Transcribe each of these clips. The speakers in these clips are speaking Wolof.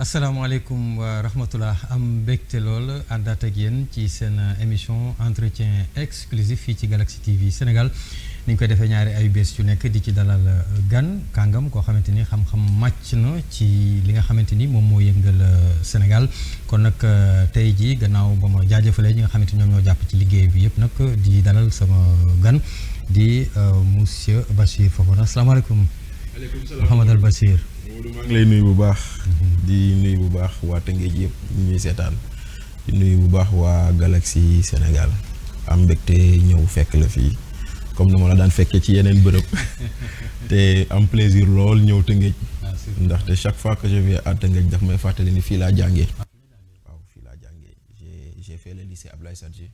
asalaamaaleykum wa rahmatullah am mbégte lool àndaat ak yéen ci seen émission entretien exclusif fii ci Galaxy TV Sénégal ni ñu koy defee ñaari ay bés yu nekk di ci dalal gan kàngam koo xamante ni xam-xam màcc na ci li nga xamante ni moom moo yëngal Sénégal kon nag tey jii gannaaw ba ma jaajëfalee ñi nga xamante ni ñoom ñoo jàpp ci liggéey bi yëpp nag di dalal sama gan di monsieur Bachir Fofana asalaamaaleykum. waaleykum salaam Mouhamadou Bachir. maa ngi lay nuyu bu baax. di nuyu bu baax waa Tëngéej yëpp ñu ñuy seetaan di nuyu bu baax waa Galaxy Sénégal am mbégte ñëw fekk la fii comme ni ma la daan fekkee ci yeneen bërëb te am plaisir lool ñëw Tëngéej ndaxte chaque fois que je viens à Tëngéej daf may fàttali ni fii laa jàngee. waaw fii laa jàngee j'ai fait le lycée Ablaye Sadji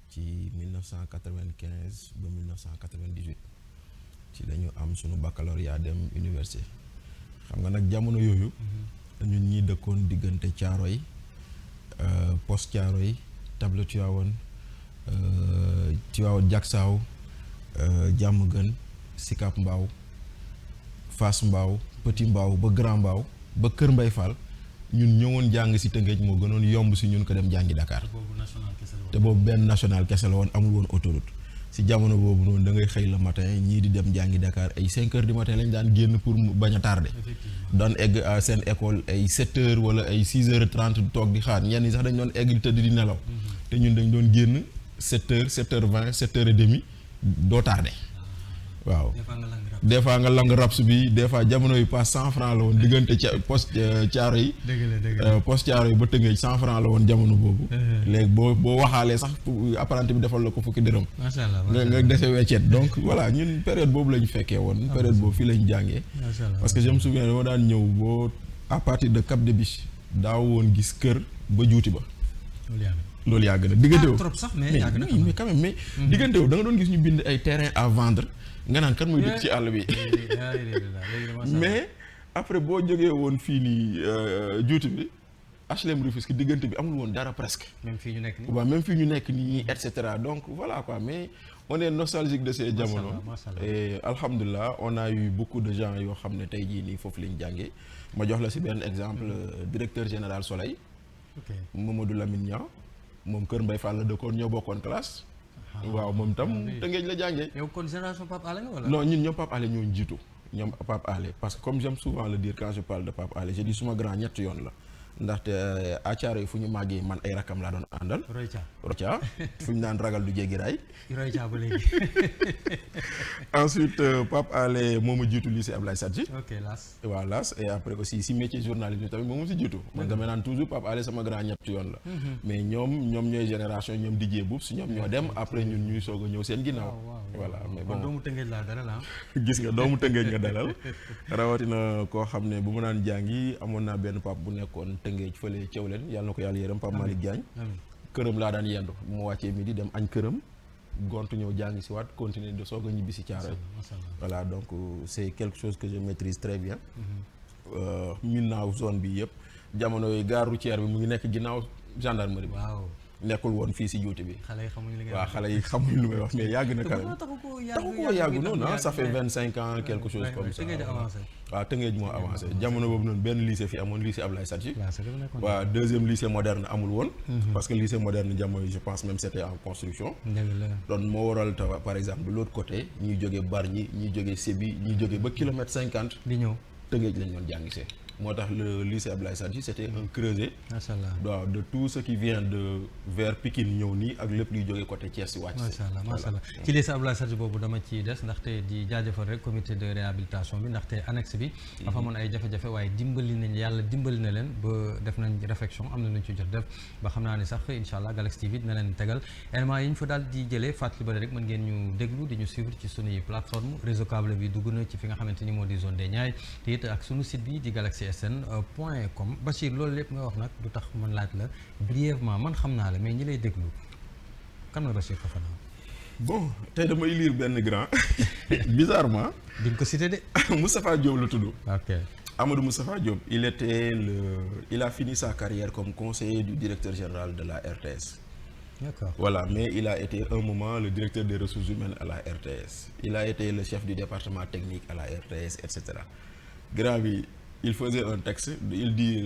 ci 1995 ba 1998 ci la ñu am sunu baccalauréat dem université. xam nga nag jamono yooyu ñun ñi dëkkoon diggante Thiaroye Poste Thiaroye Table Tivaouane Diacksao Diamaguène Sicap Mbao Fass Mbao Petit Mbao ba Grand Mbao ba Kër Mbay Fall ñun ñëwoon jàng si Tëngéej moo gënoon yomb si ñun ko dem jàngi Dakar te boobu benn national kese la woon amul woon autoroute si jamono boobu noonu da ngay xëy le matin ñii di dem jàngi Dakar ay 5 heures du matin lañ daan génn pour bañ a tardé daan egg à seen école ay 7 heures wala ay 6 heures 30 toog di xaar ñenn ñi sax dañ doon egg di tëdd di nelaw te ñun dañ doon génn 7 heures 7 heures 20 7 heures et demi doo tardé waaw. des fois nga lang raps bi des fois jamono yi pas 100 francs la woon diggante poste Thiaroye yi poste Thiaroye yi ba Tëngéej 100 francs la woon jamono boobu léegi boo waxaalee sax apprenti bi defal la ko fukki dërëm nga dese weccet donc voilà ñun période boobu la ñu fekkee woon période boobu fii la ñu jàngee parce que je me souviens dama daan ñëw boo à partir de Cap des Biches daaw woon gis kër ba juuti ba loolu yàgg na diggante wu trop sax mais yàgg na mais quand même mais diggante wu da nga doon gis ñu bind ay terrain à vendre nga naan kan muy dëkk ci àll bi mais après boo jógee woon fii nii juuti bi HLM Rufisque diggante bi amul woon dara presque. même fii ñu nekk nii waaw même fii ñu nekk nii et cetera donc voilà quoi mais on est nostalgique de ces jamono et alhamdulilah on a eu beaucoup de gens yoo xam ne tey jii nii foofu lañ jàngee ma jox la si benn exemple directeur général Soleil Mamadou Lamine Niang moom Kër Mbay Fall la dëkkoon ñoo bokkoon classe. waaw moom tam Tëngéej la jàngee. yow kon génération Pape Alé nga wala. non ñun ñoom Pape Alé ñoo jiitu ñoom Pape Alé parce que comme j'aime souvent le dire quand je parle de Pape Alé je dis suma grand ñett yoon la ndaxte à Thiaroye fu ñu màggee man ay rakam laa doon àndal. Royca fu ñu naan ragal du jéggi raay. Royca ba léegi. ensuite Pape Alé moo ma jiitu lycée Ablaye Sadji. ok Las. waaw Las et après aussi si métier journalisme tamit moom si jiitu. man dama naan toujours Pape Alé sama grand ñett yoon la. mais ñoom ñooy génération ñoom Didier Boubs ñoom ñoo dem après ñun ñuy soog a ñëw seen ginnaaw. voilà mais bon doomu Tëngéej laa dalal ah. gis nga doomu Tëngéej nga dalal rawatina koo xam ne bu mu naan jàngi amoon naa benn pap bu nekkoon Tëngéej fële Thiawlène yàlla na ko yàlla yërëm Pape Malick Diagne. këram laa daan yendu bu ma wàccee midi dem añ këram. gontu ñëw jàngi si waat continuer de soog a ñibbi si Thiaroye. voilà donc c'est quelque chose que je maîtrise très bien. min naaw zone bi yëpp jamono yooyu gare routière bi mu ngi nekk ginnaaw gendarmerie bi. waaw nekkul woon fii si juuti bi. xale yi xamuñu li waaw xale yi xamuñu lu may wax mais yàgg na quand même. taxu koo yàgg noonu ça fait 25 ans quelque chose comme ça. waaw Tëngéej moo avancé jamono boobu noonu benn lycée fi amoon lycée Ablaye Sadji. waaw deuxième lycée moderne amul woon. parce que lycée moderne jamono je pense même c'était en construction. donc moo waral taw par exemple de l'autre côté ñuy jógee Bargny ñuy jógee Sébi ñuy jógee ba kilomètre 50. di ñëw Tëngéej lañ doon jàngisee. moo tax le lycée Ablaye Sadji c'était un creuset. macha allah waaw de tout ce qui vient de vers Pikine ñëw nii ak lépp luy jógee côté Thiès si wàcc. macha allah ci lycée Ablaye Sadji boobu dama ciy des ndaxte di jaajëfal rek comité de réhabilitation bi ndaxte annexe bi. dafa amoon ay jafe-jafe waaye dimbali nañ yàlla dimbali na leen ba def nañ réflexion am na lu ñu ci jot def ba xam naa ni sax incha allah Galaxy TV dina leen tegal éléments yi ñu fa daal di jëlee fàttali ba rek mën ngeen ñu déglu di ñu suivre ci sunuy plateforme réseau câble bi dugg na ci fi nga xamante ni moo di zone des Niayes te it ak sunu site bi di galaxysn.com Bachir loolu lépp nga wax nag du tax man laaj la brièvement man xam naa la mais ñi lay déglu kan mooy Bachir Fofana. bon tey damay lire benn grand bizarrement. di nga ko cité de. Moustapha Diop la tudd. ok Amadou Moustapha Diop il a fini sa carrière comme conseiller du directeur général de la RTS. D'accord. Voilà, mais il a été un moment le directeur des ressources humaines à la RTS. Il a été le chef du département technique à la RTS, etc. Grand bi il faisait un texte il dit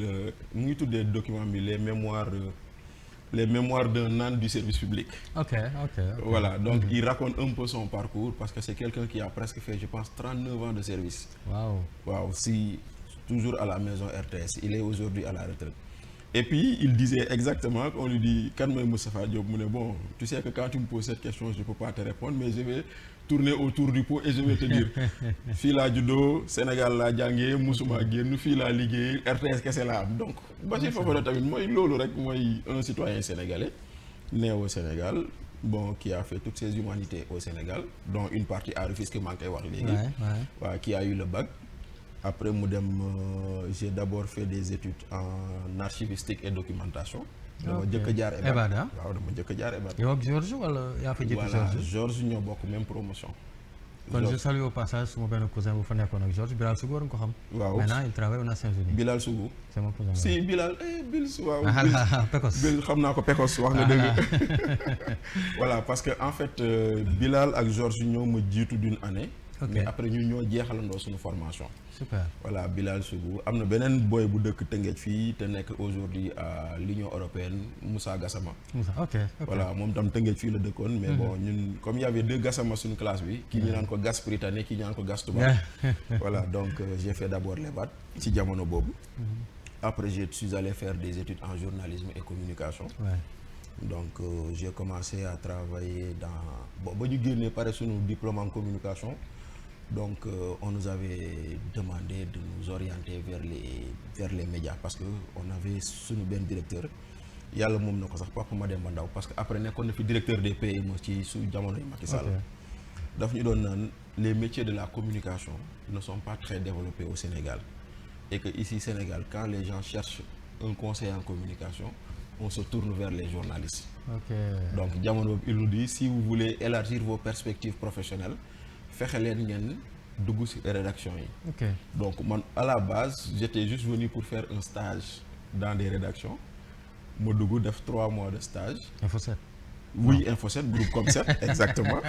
mu ngi tuddee document bi les mémoires d'un âne du service public. Ok. Voilà, donc il raconte un peu son parcours parce que c'est quelqu'un qui a presque fait, je pense, 39 ans de service. Wow, si toujours à la maison RTS, il est aujourd'hui à la retraite. Et puis il disait exactement, on lui dit kan mooy Moustapha Diop mu ne bon, tu sais que quand tu me poses cette question, je peux pas te répondre, mais je vais tourner autour du pot et je vais te dire fii laa juddoo Sénégal laa jàngee musuma génn fii laa liggéey RTS kese laa am. Donc Bassirou Fofana tamit mooy loolu rek mooy un citoyen sénégalais né au Sénégal, bon, qui a fait toutes ses humanités au Sénégal, dont une partie à Rufisque maa ngi koy wax léegi. Waaw, qui a eu le bac. Après mu dem j'ai d'abord fait des études en archivistique et documentation. dama jëkk a jaar EBAD. Waaw, dama jëkk a jaar EBAD. yow ak Georges wala yaa fa jiitu Georges? Voilà, Georges ñoo bokk même promotion. kon je salue au passage suma benn cousin bu fa nekkoon ak Georges Bilal Sougou war nga ko xam. Waaw, maintenant il travaille aux Nations Unies. Bilal Sougou. c'est mon cousin. Si Bilal Bil waaw. Pecos. Bil xam naa ko Pecos wax nga dëgg. Voilà, parce que en fait Bilal ak Georges ñoo ma jiitu d'une année. Ok. Mais après ñu ñoo jeexalandoo suñu formation. Super. Voilà, Bilal Sougou am na beneen boy bu dëkk Tëngéej fii te nekk aujourd'hui à l'Union européenne, Moussa Gassama. ok. Voilà, moom tam Tëngéej fii la dëkkoon, mais bon ñun comme il y avait deux Gassama suñu classe bi, kii ñu naan ko Gass Prytanée, kii ñu naan ko Gass Touba. Voilà, donc j'ai fait d'abord l'EBAD ci jamono boobu. Après je suis allé faire des études en journalisme et communication. Donc j'ai commencé à travailler dans ba ñu génnee pare suñu diplôme en communication. Donc on nous avait demandé de nous orienter vers les médias parce que on avait suñu benn directeur yàlla moom na ko sax Papa Mademba Ndaw parce que après nekkoon na fi directeur des PME ci su jamono yi Macky Sall. daf ñu doon naan les métiers de la communication ne sont pas très développés au Sénégal et que ici Sénégal quand les gens cherchent un conseil en communication on se tourne vers les journalistes. Donc jamono boobu il nous dit si vous voulez élargir vos perspectives professionnelles fexe leen ngeen dugg ci rédaction yi. Donc man à la base j'étais juste venu pour faire un stage dans des rédactions ma dugg def 3 mois de stage. Info 7. Oui, Info 7, groupe comme 7, exactement.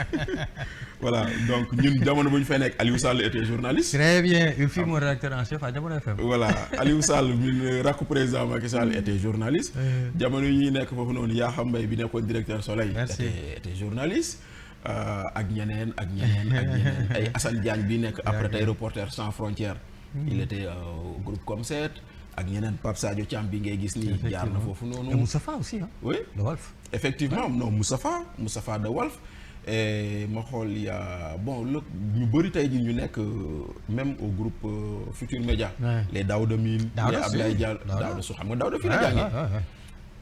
Voilà, donc ñun jamono bu ñu fay nekk Aliou Sall était journaliste. Très bien, il fut mon rédacteur en chef à Jamono FM. Voilà, Aliou Sall mi rakku président Macky Sall était journaliste. Jamono yi ñuy nekk foofu noonu Yakham Mbaye bi nekkoon directeur Soleil était journaliste. Ak ñeneen ay Assane Diagne bi nekk après tey Reporters sans frontières. Il était au groupe comme 7 ak ñeneen Pape Sadio Thiam bi ngay gis nii jaar na foofu noonu. Et Moustapha aussi hein. Oui, de Walf. Effectivement, non, Moustapha de Walf. Et ma xool il y a bon ñu bëri tey jii ñu nekk même au groupe Futur Média. Les Daouda Mine. les Ablaye Diallo Daouda su xam nga Daouda fii la jàngee.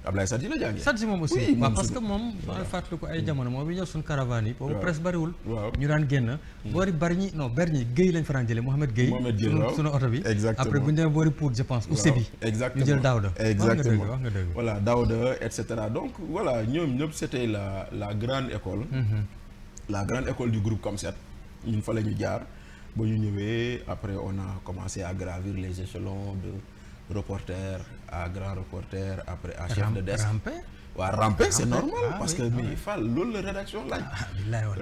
Ablaye Sadji la jàngee. Sadji moom aussi. waaw parce que moom maa ngi fàttali ko ay jamono moom bi ñëw suñu caravane yi. boobu presse bariwul. ñu daan génn. boori Bargny non Bargny Guèye lañ fa daan jëlee Mohamed Guèye. suñu oto bi. exactement après bu ñu demee boori Pout je pense. ou Sébi. exactement ñu jël Daouda. exactement wax nga dëgg. Voilà Daouda et cetera donc voilà ñoom ñëpp c'était la grande école. La grande école du groupe comme 7 ñun fa la ñu jaar ba ñu ñëwee après on a commencé à gravir les échelons de reporter à grand reporter après à chef de desk. Waaw ramper c'est normal parce que mais Fall loolu la rédaction laaj.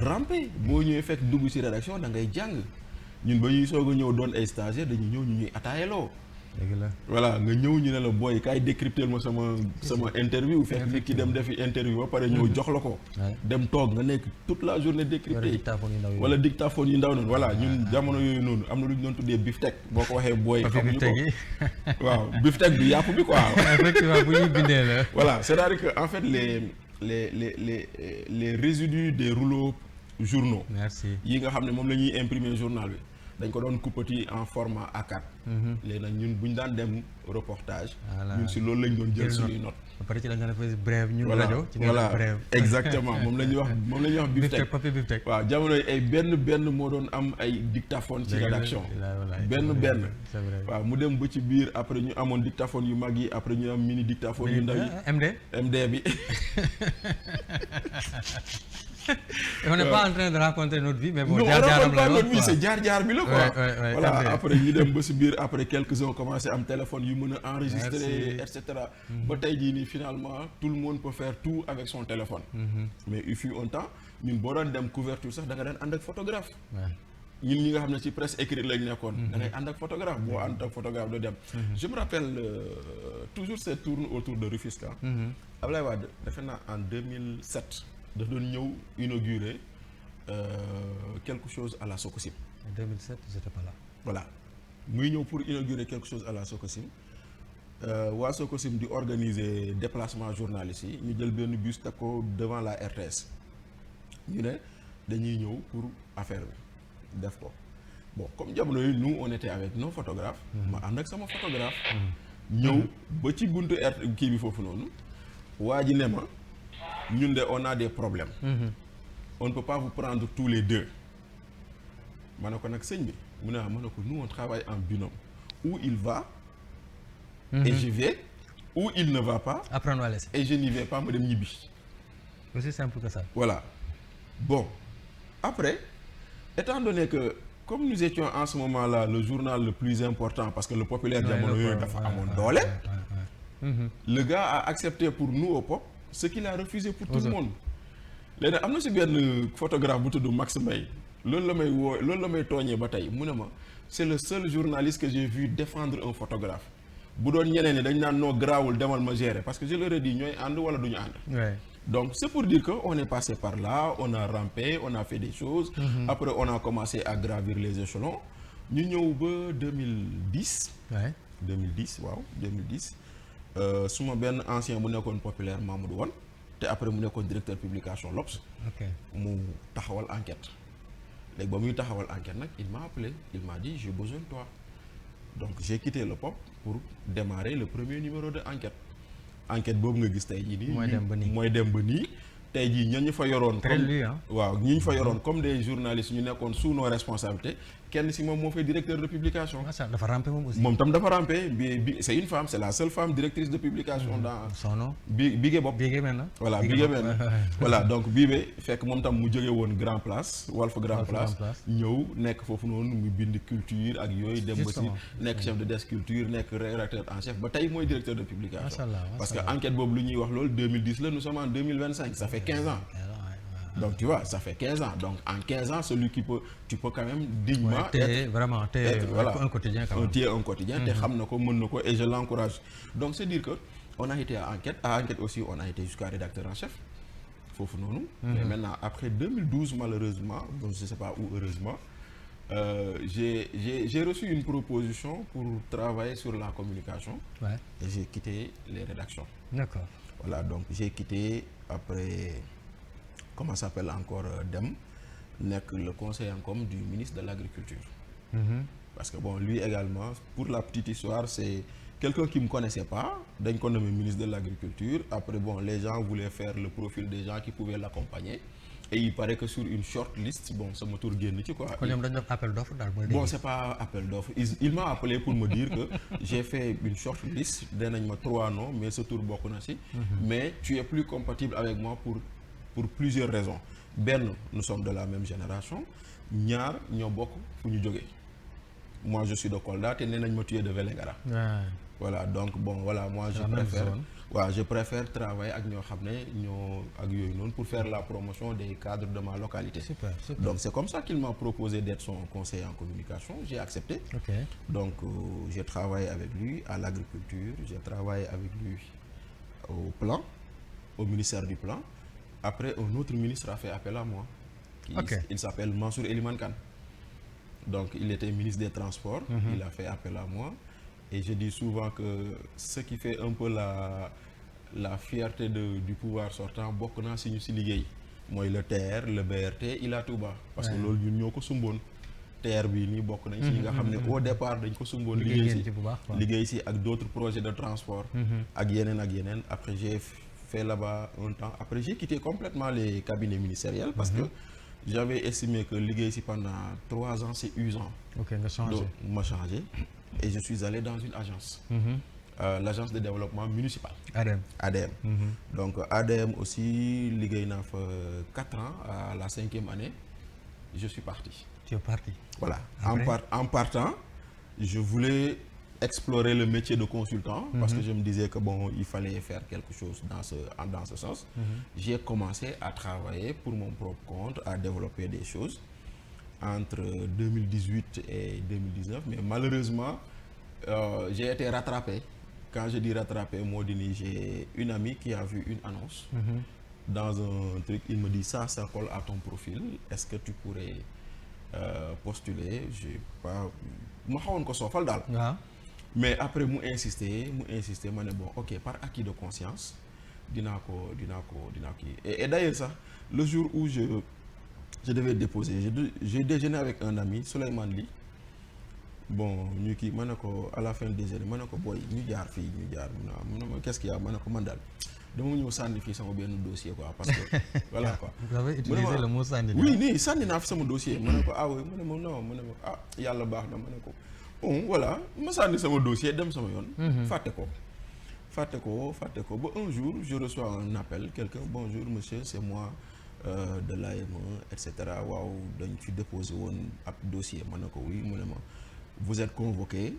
Ramper boo ñëwee fekk dugg ci rédaction da ngay jàng ñun ba ñuy soog a ñëw doon ay stagiaires dañu ñëw ñu ñuy ataayeloo. dëgg la voilà nga ñëw ñu ne la booy kaay décrypter ma sama interview fekk nit ki dem defi interview ba pare ñëw jox la ko. dem toog nga nekk toute la journée décrypter wala dictaphone yu ndaw noonu voilà ñun jamono yooyu noonu am na lu ñu doon tuddee beefsteak boo ko waxee booy xamuñu ko waaw beefsteak bi yàpp bi quoi. effectivement bu ñuy bindee la. Voilà, c'est-à-dire que en fait les résidus des rouleaux journaux. Merci. yi nga xam ne moom la ñuy imprimer journal bi dañ ko doon coupati en format A4. léegi nag ñun bu ñu daan dem reportage. ñun si loolu lañ doon jël suñuy notes. ba pare ci la nga def brève ñun rajo. ci voilà brève exactement moom la ñuy wax beefsteak. papier beefsteak. waaw jamono yi ay benn moo doon am ay dictaphone ci rédaction. benn. c'est vrai. waaw mu dem ba ci biir après ñu amoon dictaphone yu mag yi après ñu am mini dictaphone yu ndaw yi. MD bi. On n'est pas en train de raconter notre vie mais bon. non on raconte pas notre vie c'est jaar-jaar bi la quoi. Voilà après ñu dem ba si biir après quelques-uns ont commencé am téléphone yu mën a enregistrer et cetera. ba tey jii nii finalement tout le monde peut faire tout avec son téléphone. Mais il fut un temps ñun boo doon dem couverture sax da nga daan ànd ak photographe. ñun ñi nga xam ne ci presse écrite lañ nekkoon. da ngay ànd ak photographe boo ànd ak photographe doo dem. je me rappelle toujours cette tourne autour de Rufisque. Ablaye Wade defe naa en 2007 daf doon ñëw inaugurer quelque chose à la Sococim. En 2007 j'étais pas là. voilà muy ñëw pour inaugurer quelque chose à la Sococim waa Sococim di organiser déplacement journalistes yi ñu jël benn bus teg ko devant la RTS ñu ne dañuy ñëw pour affaire bi def ko bon comme jamono yi nous on était avec nos photographes. ma ànd ak sama photographe. ñëw ba ci buntu kii bi foofu noonu waa ji ne ma ñun de on a des problèmes. On ne peut pas vous prendre tous les deux. ma ne ko nag sëñ bi mu ne ma ne ko nous on travaille en binôme où il va. et je vais où il ne va pas. Après on va laisser. et je n'y vais pas ma dem ñibbi. Aussi simple que ça. voilà bon après étant donné que comme nous étions en ce moment-là le journal le plus important parce que le populaire jamono yooyu dafa amoon doole. le gars a accepté pour nous au pop ce qu'il a refusé pour tout le monde. léegi am na si benn photographe bu tudd Max Mbaye loolu la may tooñee ba tey mu ne ma c'est le seul journaliste que j'ai vu défendre un photographe bu doon ñeneen ni dañ naan noo garaawul demal ma gérer parce que je leur ai dit ñooy ànd wala duñu ànd. donc c'est pour dire que on est passé par là on a rampé on a fait des choses. Après on a commencé à gravir les échelons ñu ñëw ba 2010. 2010 waaw 2010 suma benn ancien bu nekkoon populaire Mamadou Wane te après mu nekkoon directeur publication l'Obs. mu taxawal enquête léegi ba muy taxawal enquête nag il m'a appelé il m'a dit j'ai besoin de toi donc j'ai quitté le pop pour démarrer le premier numéro de enquête boobu nga gis tey jii nii. mooy dem ba nii tey jii ña ñu fa yoroon. waaw ñi ñu fa yoroon comme des journalistes ñu nekkoon sous nos responsabilités kenn si moom moo fay directeur de publication. dafa rampé moom aussi. moom tam dafa rampé bi c'est une femme c'est la seule femme directrice de publication. dans son nom. Bigué Bopp. Bigué maintenant. voilà Bigué maintenant voilà donc Bigué fekk moom tam mu jóge woon Grand Place Walf Grand Place ñëw nekk foofu noonu mu bind culture ak yooyu. dem ba si nekk chef de desk culture nekk rédacteur en chef ba tey mooy directeur de publication. parce que enquête boobu lu ñuy wax loolu 2010 la nous sommes en 2025 ça fait 15 ans. Donc tu vois, ça fait 15 ans. Donc en 15 ans, tu peux quand même dignement être un quotidien quand même. Un quotidien, et je l'encourage. Donc c'est dire que on a été à enquête aussi, on a été jusqu'à rédacteur en chef. Foofu noonu. Mais maintenant après 2012 malheureusement, donc je sais pas où heureusement, j'ai reçu une proposition pour travailler sur la communication. Et j'ai quitté les rédactions. D'accord. Voilà, donc j'ai quitté après. Comment s'appelle encore Dem nekk le conseiller en com du ministre de l'Agriculture. Parce que bon lui également pour la petite histoire c'est quelqu'un qui me connaissait pas dañ ko nommé ministre de l'Agriculture après bon les gens voulaient faire le profil des gens qui pouvaient l'accompagner et il paraît que sur une short list bon sama tour génn ci quoi. kon ñoom dañu def appel d'offre daal mooy. Bon c'est pas appel d'offre il m'a appelé pour me dire que j'ai fait une short list danañ ma 3 noms mais sa tour bokk na ci. Mais tu es plus compatible avec moi pour plusieurs raisons benn nous sommes de la même génération ñaar ñoo bokk fu ñu jógee moi je suis de Kolda te nee nañ ma tuye de Vélingara. Voilà donc bon voilà moi je préfère travailler ak ñoo xam ne ñoo ak yooyu noonu pour faire la promotion des cadres de ma localité. Super. Donc c'est comme ça qu'il m'a proposé d'être son conseiller en communication j'ai accepté. Donc j'ai travaillé avec lui à l'agriculture j'ai travaillé avec lui au plan au ministère du plan. Après, un autre ministre a fait appel à moi. Il s'appelle Mansour Eliman Kane. Donc, il était ministre des Transports. Il a fait appel à moi. Et je dis souvent que ce qui fait un peu la fierté du pouvoir sortant, bokk naa si ñu si liggéey. mooy le TER, le BRT, Ila Touba. Parce que loolu ñun ñoo ko sumboon. TER bii nii bokk nañ si ñi nga xam ne au départ dañ ko sumboon. liggéey si ak d'autres projets de transport. ak yeneen. Après, j'ai fait là-bas un temps. Après, j'ai quitté complètement les cabinets ministériels parce que j'avais estimé que liggéey si pendant 3 ans c'est usant. Nga changé. Donc, m'a changé et je suis allé dans une agence. L'agence de développement municipal. ADM. Donc ADM aussi liggéey naa fa 4 ans à la 5e année je suis parti. Tu es parti. Voilà. En partant, je voulais explorer le métier de consultant parce que je me disais que bon il fallait faire quelque chose dans ce sens. J'ai commencé à travailler pour mon propre compte à développer des choses entre 2018 et 2019 mais malheureusement j'ai été rattrapé. Quand je dis rattrapé moo di ni j'ai une amie qui a vu une annonce dans un truc, il me dit ça colle à ton profil, est-ce que tu pourrais postuler? J'ai pas ma xawoon ko soofal daal. waaw. Mais après mu insister ma ne bon ok par acquis de conscience dinaa ko kii et d'ailleurs sax le jour où je devais déposer j'ai déjeuné avec un ami Souleymane Ly bon ñu kii ma ne ko à la fin du déjeuner ma ne ko booy ñu jaar mu ne ma qu'est-ce qu'il y a ma ne ko man daal dama ñëw sànni fii sama benn dossier quoi parce que voilà quoi. Vous avez utilisé le mot sànni. oui nii sànni naa fi sama dossier ma ne ko ah oui mu ne ma non mu ne ma ah yàlla baax na ma ne ko bon voilà ma sànni sama dossier dem sama yoon. fàtte ko ba un jour je reçois un appel quelqu'un bonjour monsieur c'est moi de l'AME et cetera waaw dañ fi déposé woon ab dossier ma ne ko oui mu ne ma vous êtes convoqué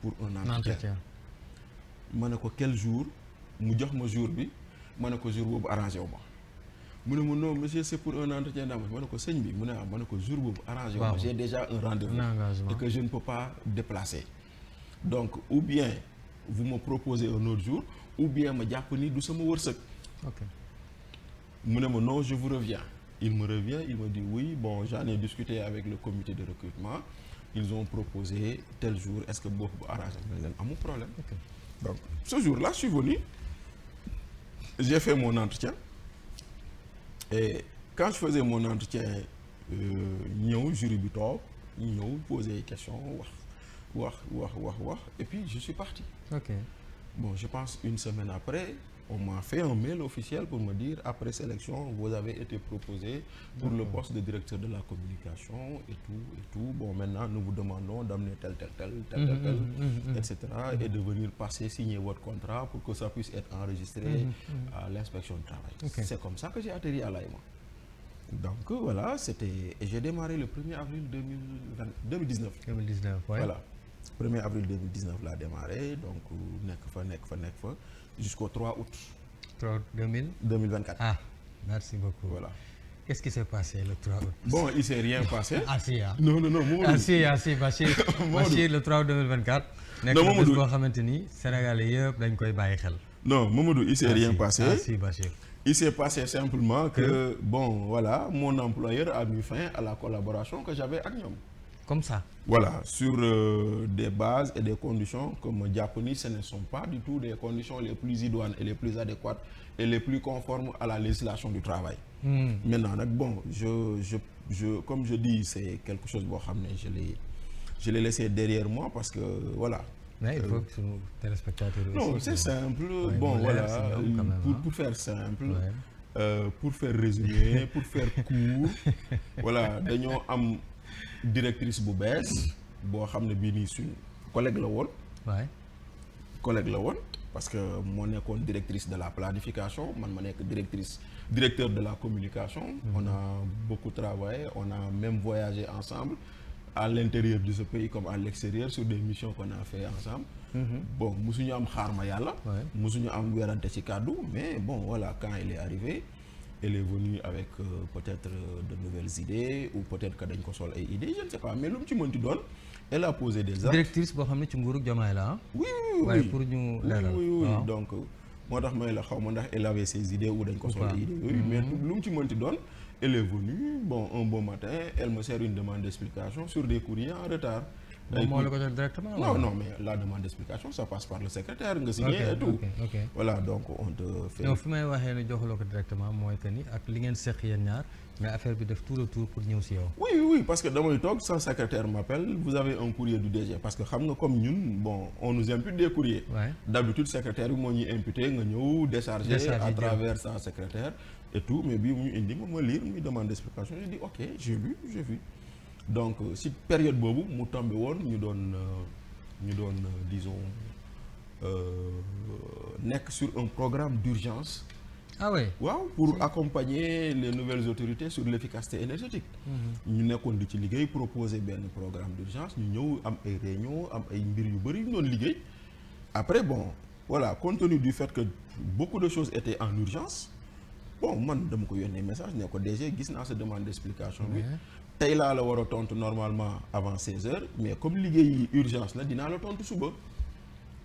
pour un entretien. ma ne ko quel jour mu jox ma jour bi ma ne ko jour boobu arrangé wu ma mu ne ma non monsieur c'est pour un entretien d'embauche ma ne ko sëñ bi mu ne ah ma ne ko jour boobu arrangé wu ma j'ai déjà un rendez-vous et que je ne peux pas déplacer donc ou bien vous me proposez un autre jour ou bien ma jàpp ni du sama wërsëg. ok mu ne ma non je vous reviens. Il me revient il me dit oui bon j'en ai discuté avec le comité de recrutement ils ont proposé tel jour est-ce que boobu bu arrangé ma ne leen amul problème. ok donc ce jour-là je suis venu j'ai fait mon entretien et quand je faisais mon entretien ñëw jury bi toog ñëw poser question wax et puis je suis parti. ok bon je pense une semaine après on m'a fait un mail officiel pour me dire après sélection vous avez été proposé pour le poste de directeur de la communication et tout bon maintenant nous vous demandons d'amener tel etc. et de venir passer signer votre contrat pour que ça puisse être enregistré à l'inspection du travail. Okay. C'est comme ça que j'ai atterri à l'AEMA. Donc voilà c'était et j'ai démarré le 1er avril 2019. 2019 ouais. Voilà 1er avril 2019 laa démarré donc nekk fa jusqu'au 3 août. 3 août 2024. Ah merci beaucoup. Voilà. Qu'est-ce qui s'est passé le 3 août? Bon il s'est rien passé. ah si ah. non si Bachir le 3 août 2024. nekk na bés boo xamante ni Sénégalais yëpp dañ koy bàyyi xel. non Mamadou il s'est rien passé. ah si Bachir. Il s'est passé simplement que bon voilà mon employeur a mis fin à la collaboration que j'avais ak ñoom. Comme ça. Voilà sur des bases et des conditions que ma jàpp ni ce ne sont pas du tout des conditions les plus idoines et les plus adéquates et les plus conformes à la législation du travail. Maintenant nag bon je comme je dis c'est quelque chose boo xam ne je l'ai laissé derrière moi parce que voilà. Mais il faut que nos téléspectateurs aussi. Non c'est simple bon voilà pour faire simple. Pour faire résumé pour faire court voilà dañoo am. Directrice bu bees boo xam ne bii nii suñ collègue la woon. waay collègue la woon parce que moo nekkoon directrice de la planification man ma nekk directeur de la communication. On a beaucoup travaillé on a même voyagé ensemble à l'intérieur de ce pays comme à l'extérieur sur des missions qu'on a fait ensemble. Bon musuñu am xaar ma yàlla. musuñu am werante ci kàddu mais bon voilà quand il est arrivé. Elle est venue avec peut-être de nouvelles idées ou peut-être que dañ ko sol ay idées je ne sais pas mais lu mu ci mënti doon elle a posé des actes. Directrice boo xam ne ci nguuru Diomaye la ah. oui pour ñu leeral oui donc moo tax may la xaw ma ndax elle avait ses idées ou dañ ko sol ay idées yooyu mais lu mu ci mënti doon elle est venue bon un bon matin elle me sert une demande d'explication sur des courriers en retard. moom moo la ko jox directement. non mais la demande d'explication ça passe par le secrétaire nga signé et tout. ok voilà donc on te fait. non fi may waxee ne joxuloo ko directement mooy que ni ak li ngeen seq yéen ñaar mais affaire bi def tout le tour pour ñëw si yow. oui parce que damay toog son secrétaire m'appelle vous avez un courrier du DG parce que xam nga comme ñun bon on nous impute des courriers. D'habitude secrétaire bi moo ñuy imputé nga ñëw décharger à travers sa secrétaire et tout mais bii mu ñu indi ma lire muy demande d'explication j'ai dit ok j'ai vu. Donc si période boobu mu tombé woon ñu doon disons nekk sur un programme d'urgence. Ah oui. waaw pour accompagner les nouvelles autorités sur l'efficacité énergétique. ñu nekkoon di ci liggéey proposer benn programme d'urgence ñu ñëw am ay réunion am ay mbir yu bari yu ñu doon liggéey. Après bon voilà compte tenu du fait que beaucoup de choses étaient en urgence bon man dama ko yónnee message ne ko DG gis naa sa demande d'explication bi tey laa la war a tontu normalement avant 16 heures mais comme liggéey urgence la dinaa la tontu suba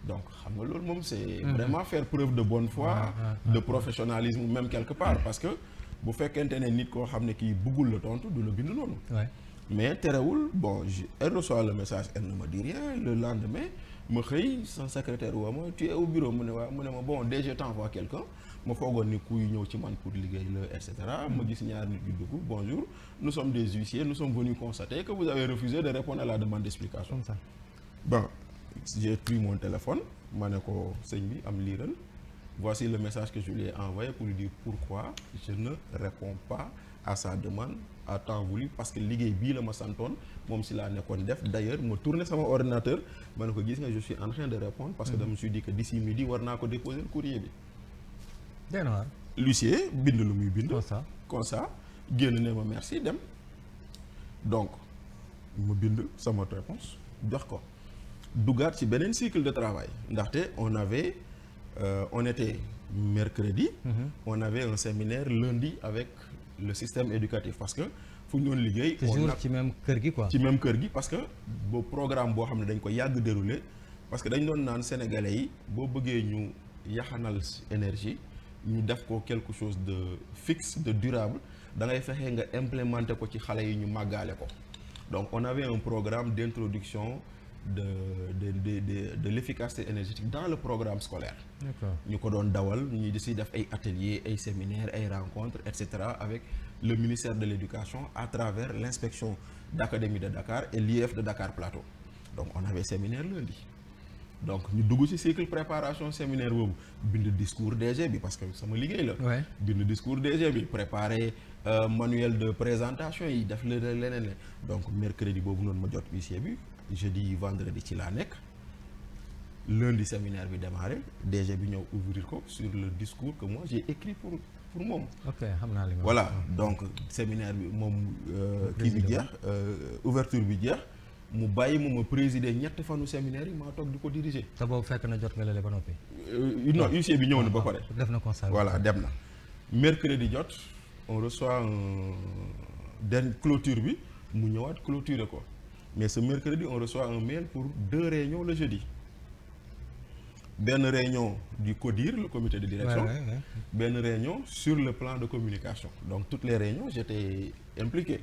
donc xam nga loolu moom c'est vraiment faire preuve de bonne foi de professionnalisme même quelque part parce que bu fekkente ne nit koo xam ne kii bëggul la tontu du la bind noonu mais terewul bon elle reçoit le message elle ne me dit rien le lendemain ma xëy sa secrétaire woo ma tu es au bureau mu ne waaw mu ne ma bon DG t'envoie quelqu'un ma foogoon ni kuy ñëw ci man pour liggéey la et cetera ma gis ñaar nit yu dugg bonjour nous sommes des huissiers nous sommes venus constater que vous avez refusé de répondre à la demande d'explication. Comme ça. Bon j'ai pris mon téléphone ma ne ko sëñ bi am liiral voici le message que je lui ai envoyé pour lui dire pourquoi je ne réponds pas à sa demande à temps voulu parce que liggéey bii la ma santoon moom si laa nekkoon def d'ailleurs ma tourné sama ordinateur ma ne ko gis nga je suis en train de répondre parce que dama me suis dit que d'ici midi war naa ko déposer le courrier bi. L'huissier bind lu muy bind. comme ça génn ne ma merci dem donc ma bind sama réponse jox ko duggaat ci beneen cycle de travail ndaxte on était mercredi. On avait un séminaire lundi avec le système éducatif parce que fu ñu doon liggéey. toujours ci même kër gi quoi. ci même kër gi parce que boo programme boo xam ne dañ ko yàgg déroulé parce que dañ doon naan sénégalais yi boo bëggee ñu yaxanal énergie ñu def ko quelque chose de fixe de durable da ngay fexe nga implémenter ko ci xale yi ñu màggaale ko donc on avait un programme d'introduction de l'efficacité énergétique dans le programme scolaire. D'accord. ñu ko doon dawal ñu di si def ay ateliers ay séminaires ay rencontres et cetera avec le ministère de l'éducation à travers l'inspection d'académie de Dakar et l'IEF de Dakar Plateau donc on avait séminaire lundi donc ñu dugg ci cycle préparation séminaire boobu bind discours DG bi parce que sama liggéey la. bind discours DG bi préparer manuel de présentation yi def leneen donc mercredi boobu noonu ma jot huissier bi. Jeudi vendredi ci laa nekk lundi séminaire bi démarré DG bi ñëw ouvrir ko sur le discours que moi j'ai écrit pour moom. ok xam naa li nga voilà donc séminaire bi moom kii bi jeex ouverture bi jeex mu bàyyi ma présider ñetti fanu séminaire yi maa toog di ko diriger. te boobu fekk na jot nga lele ba noppi. non huissier bi ñëw na ba pare. def na constat. voilà dem na mercredi jot on reçoit dernière clôture bi mu ñëwaat clôturer ko. mais ce mercredi on reçoit un mail pour 2 réunions le jeudi benn réunion du CODIR le comité de direction benn réunion sur le plan de communication donc toutes les réunions j'étais impliqué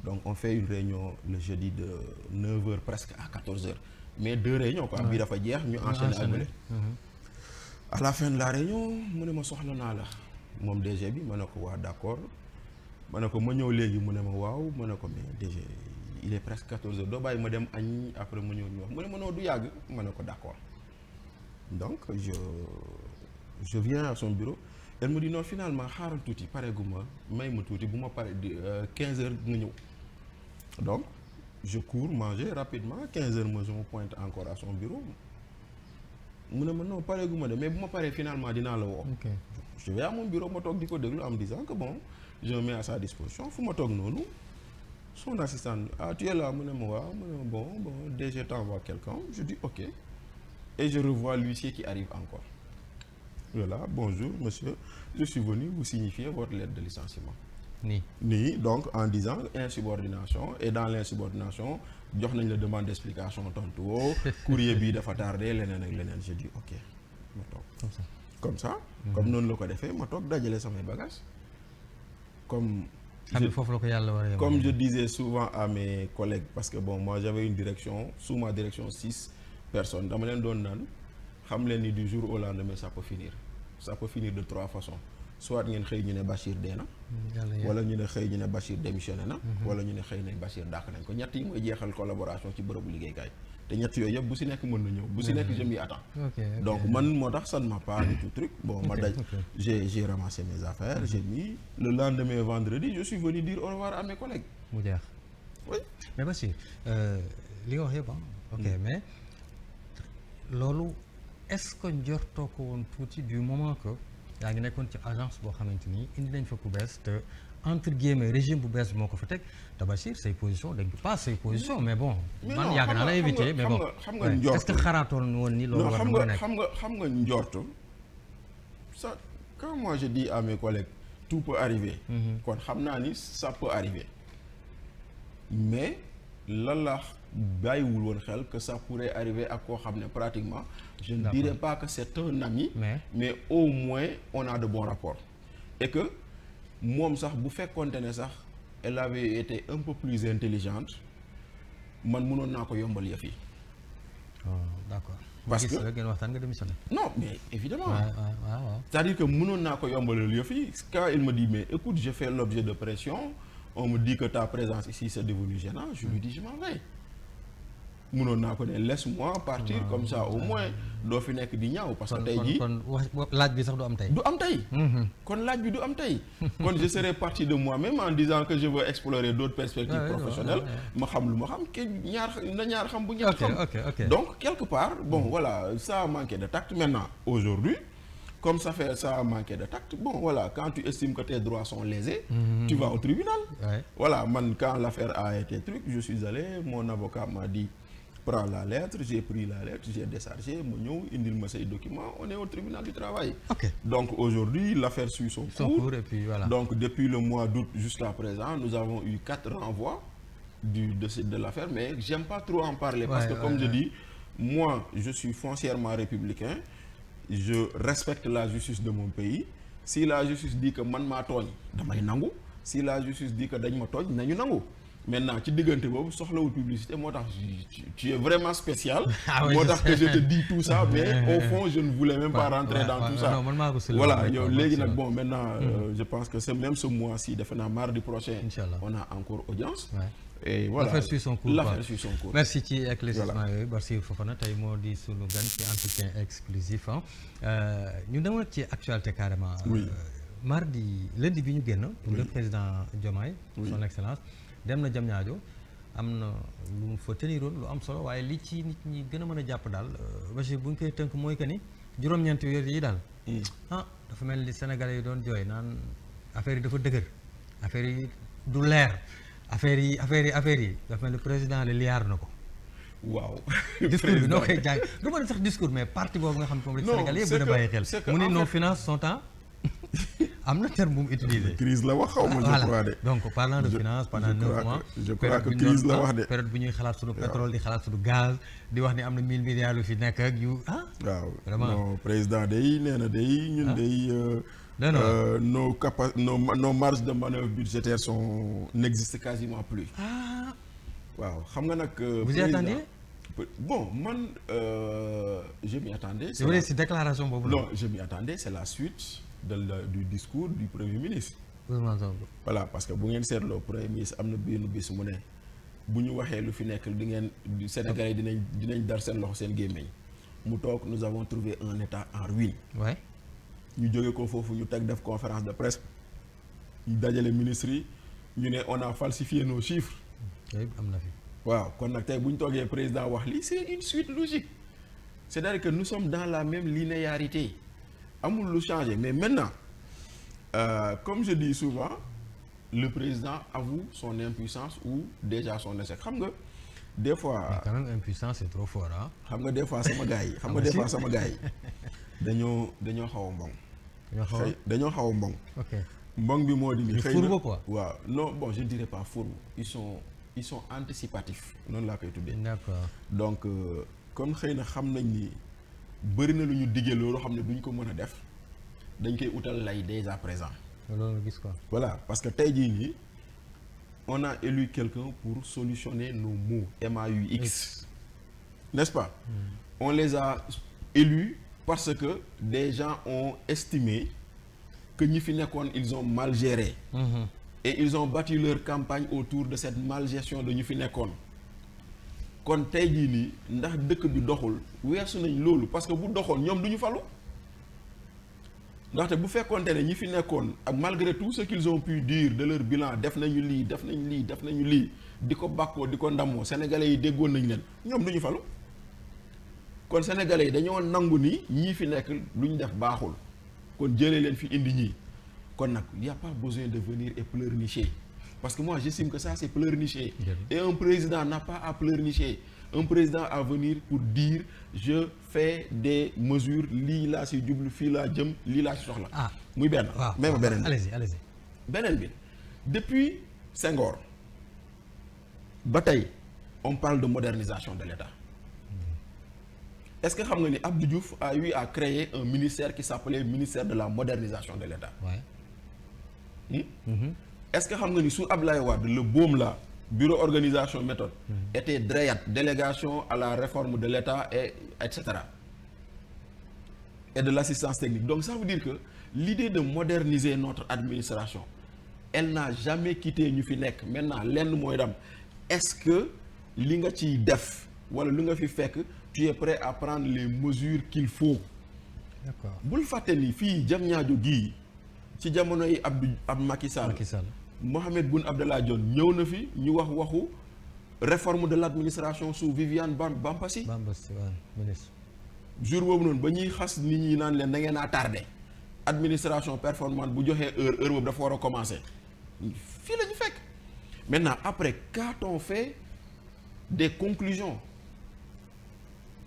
donc on fait une réunion le jeudi de 9h presque à 14h mais 2 réunions quoi bii dafa jeex ñu enchaîner ak à la fin de la réunion mu ne ma soxla naa la moom DG bi ma ne ko waa d'accord ma ne ko ma ñëw léegi mu ne ma waaw ma ne ko mais DG il est presque 14h doo bàyyi ma dem añ après ma ñëw ñu wax mu ne ma noo du yàgg ma ne ko d'accord donc je viens à son bureau elle me dit non finalement xaaral tuuti pareeguma may ma tuuti bu ma pare 15h nga ñëw donc je cours manger rapidement 15h je me pointe encore à son bureau mu ne ma non pareeguma de mais bu ma paree finalement dinaa la woo. je vais à mon bureau ma toog di ko déglu en me disant que bon je me mets à sa disposition fu ma toog noonu. Son assistant, tu es là, mu ne ma waaw mu ne ma bon DG t'envoie quelqu'un je dis ok et je revois l'huissier qui arrive encore voilà bonjour monsieur je suis venu vous signifier votre lettre de licenciement nii donc en disant insubordination et dans l'insubordination jox nañ la demande d'explication tontu woo courrier bi dafa tardé leneen ak leneen je dis ok ma toog comme ça comme noonu la ko defee ma toog dajale samay bagages comme je disais souvent à mes collègues parce que bon moi j'avais une direction sous ma direction 6 personnes dama leen doon naan xam leen ni du jour au lendemain ça peut finir de 3 façons soit ngeen xëy ñu ne Bachir dee na wala ñu ne xëy ñu ne Bachir démissionné na wala ñu ne xëy na Bachir dàq nañ ko ñett yi mooy jeexal collaboration ci bërëbu liggéeykaay te ñett yooyu yëpp bu si nekk mën na ñëw bu si nekk je m'y attends donc man moo tax ça ne m'a pas du tout truc bon ma daj j'ai ramassé mes affaires j'ai mis le lendemain vendredi je suis venu dire au revoir à mes collègues mu jeex oui mais Bachir li nga wax yëpp ok mais loolu est-ce que njortoo ko woon tuuti du moment que yaa ngi nekkoon ci agence boo xamante ni indi nañ fa ku bees te entre guillemets régime bu bees bi moo ko fa teg te Bachir say position dañ pas say position mais bon man yàgg naa la éviter mais bon xam nga njort est-ce que xaraatoon woon ni loolu war na nekk xam nga njort ça quand moi je dis à mes collègues tout peut arriver. kon xam naa ni ça peut arriver mais lan la bàyyiwul woon xel que ça pourrait arriver ak koo xam ne pratiquement je ne dirais pas que c'est un ami mais au moins on a de bons rapports et que moom sax bu fekkonte ne sax elle avait été un peu plus intelligente man mënoon naa ko yombal yëf yi. D'accord. parce que ngeen waxtaan nga démissionné. non mais évidemment. waaw. c'est-à-dire que mënoon naa ko yombalal yëf yi quand il me dit mais écoute je fais l'objet de pression on me dit que ta présence ici c'est devenu gênant je lui dis je m'en vais. mënoon naa ko ne laisse-moi partir comme ça au moins doo fi nekk di ñaaw parce que tey jii kon laaj bi sax du am tey. du am tey. kon laaj bi du am tey. kon je serais parti de moi-même en disant que je veux explorer d'autres perspectives professionnelles ma xam lu ma xam ke ñaar xam bu ñett xam. ok donc quelque part bon voilà ça a manqué de tact maintenant aujourd'hui comme ça a manqué de tact bon voilà quand tu estimes que tes droits sont lésés tu vas au tribunal. Voilà man quand l'affaire a été truc je suis allé mon avocat m'a dit prends la lettre j'ai pris la lettre j'ai déchargé ma ñëw indil ma say documents on est au tribunal du travail. Donc aujourd'hui l'affaire suit son cours et puis voilà. Donc depuis le mois d'août jusqu'à présent nous avons eu 4 renvois de l'affaire mais j'aime pas trop en parler parce que comme je dis moi je suis foncièrement républicain je respecte la justice de mon pays si la justice dit que man maa tooñ damay nangu si la justice dit que dañ ma tooñ nañu nangu. Maintenant ci diggante boobu soxlawul publicité moo tax tu es vraiment spécial. moo tax que je te dis tout ça mais au fond je ne voulais même pas rentrer dans tout ça. Voilà yow léegi nag bon maintenant je pense que c'est même ce mois-ci defe naa mardi prochain. Inch'Allah on a encore audience. Et voilà l'affaire suit son cours. Merci ci éclaircissement yooyu Bassirou Fofana tey moo di sunu gan ci entretien exclusif ñu demoon ci actualité carrément. lundi bi ñu génn. le président Diomaye. son excellence. dem na Diamniadio am na lu mu fa teniroon lu am solo waaye li ci nit ñi gën a mën a jàpp daal Bachir bu ñu koy tënk mooy que ni juróom-ñeenti weer yi daal dafa mel ni Sénégalais yi doon jooy naan affaire yi dafa dëgër affaire yi du leer affaire yi dafa mel ni président le liyaar na ko. waaw discours bi noo koy jàng du ma ne sax discours mais parti boobu nga xam ne moom la Sénégalais yëpp gën a bàyyi xel mu ni nos finances sont am na terme bu mu utilisé. crise la wax xaw ma je crois de. donc parlant de finance pendant 9 mois. je crois que crise la wax de. période bu ñuy xalaat suñu pétrole di xalaat suñu gaz di wax ni am na 1000 milliards yu fi nekk ak yu waaw vraiment non président day nee na day ñun day. nos marges de manœuvre budgétaires n'existent quasiment plus. waaw xam nga nag. vous y attendiez? Bon man je m'y attendais. c'est vrai si déclaration boobu non je m'y attendais c'est la suite. Du discours du premier ministre. Voilà parce que bu ngeen seetloo premier ministre am na benn bis mu ne bu ñu waxee lu fi nekk di ngeen Sénégalais yi dinañ dar seen loxo seen gémmiñ mu toog nous avons trouvé un état en ruine. ñu jóge ko foofu ñu teg def conférence de presse ñu dajale ministres yi ñu ne on a falsifié nos chiffres. am na fi. waaw kon nag tey bu ñu toogee président wax lii c'est une suite logique c'est-à-dire que nous sommes dans la même linéarité. amul lu changé mais maintenant comme je dis souvent le président avoue son impuissance ou déjà son échec xam nga des fois. mais quand même impuissance c'est trop fort xam nga des fois sama gars yi dañoo xaw a mbong. dañoo xaw a mbong. mbong bi moo di ni xëy na quoi. waaw non bon je ne dirais pas fourbe ils sont anticipatifs noonu laa koy tuddee. D'accord. Donc comme xëy na xam nañ ni. bëri na lu ñu diggee loolu xam ne duñ ko mën a def dañ koy utal lay dès à présent. loolu gis quoi. Voilà parce que tey jii nii on a élu quelqu'un pour solutionner nos maux MAUX n'est-ce pas? On les a élus parce que des gens ont estimé que ñi fi nekkoon ils ont mal géré. Et ils ont bâti leur campagne autour de cette malgestion de ñu fi nekkoon. kon tey jii nii ndax dëkk bi doxul weesu nañ loolu parce que bu doxoon ñoom du ñu falu ndaxte bu fekkoonte ne ñi fi nekkoon ak malgré tout ce qu'ils ont pu dire de leur bilan def nañu lii di ko bàkkoo di ko ndamoo sénégalais yi déggoon nañ leen ñoom du ñu falu kon sénégalais yi dañoo nangu ni ñii fi nekk lu ñu def baaxul kon jëlee leen fi indi ñii kon nag y a pas besoin de venir et pleurnicher parce que moi j'estime que ça c'est pleurnicher. Et un président n'a pas à pleurnicher. Un président à venir pour dire je fais des mesures lii laa si jublu fii laa jëm lii laa si soxla. muy benn. waaw même beneen bi allez-y. beneen bi depuis Senghor ba tey on parle de modernisation de l'État. Est-ce que xam nga ni Abdou Diouf a eu à créer un ministère qui s'appelait ministère de la modernisation de l'État. Est-ce que xam nga ni sous Abdoulaye Wade le BOM là bureau organisation méthode était DREAT, délégation à la réforme de l'État etc. et de l'assistance technique. Donc ça veut dire que l'idée de moderniser notre administration elle n'a jamais quitté ñu fi nekk. Maintenant lenn mooy dam est-ce que li nga ciy def wala lu nga fi fekk tu es prêt à prendre les mesures qu'il faut. D'accord. bul fàtte ni fii Diamniadio gii ci jamono yi Macky Sall Mohamed Boun Abdallah Dionne ñëw na fi ñu waxu réforme de l'administration sous Viviane Bambassy ministre. jour boobu noonu ba ñuy xas nit ñi naan leen da ngeen a tardé administration performante bu joxee heure boobu dafa war a commencer fii la ñu fekk. Maintenant après qu'a-t-on fait des conclusions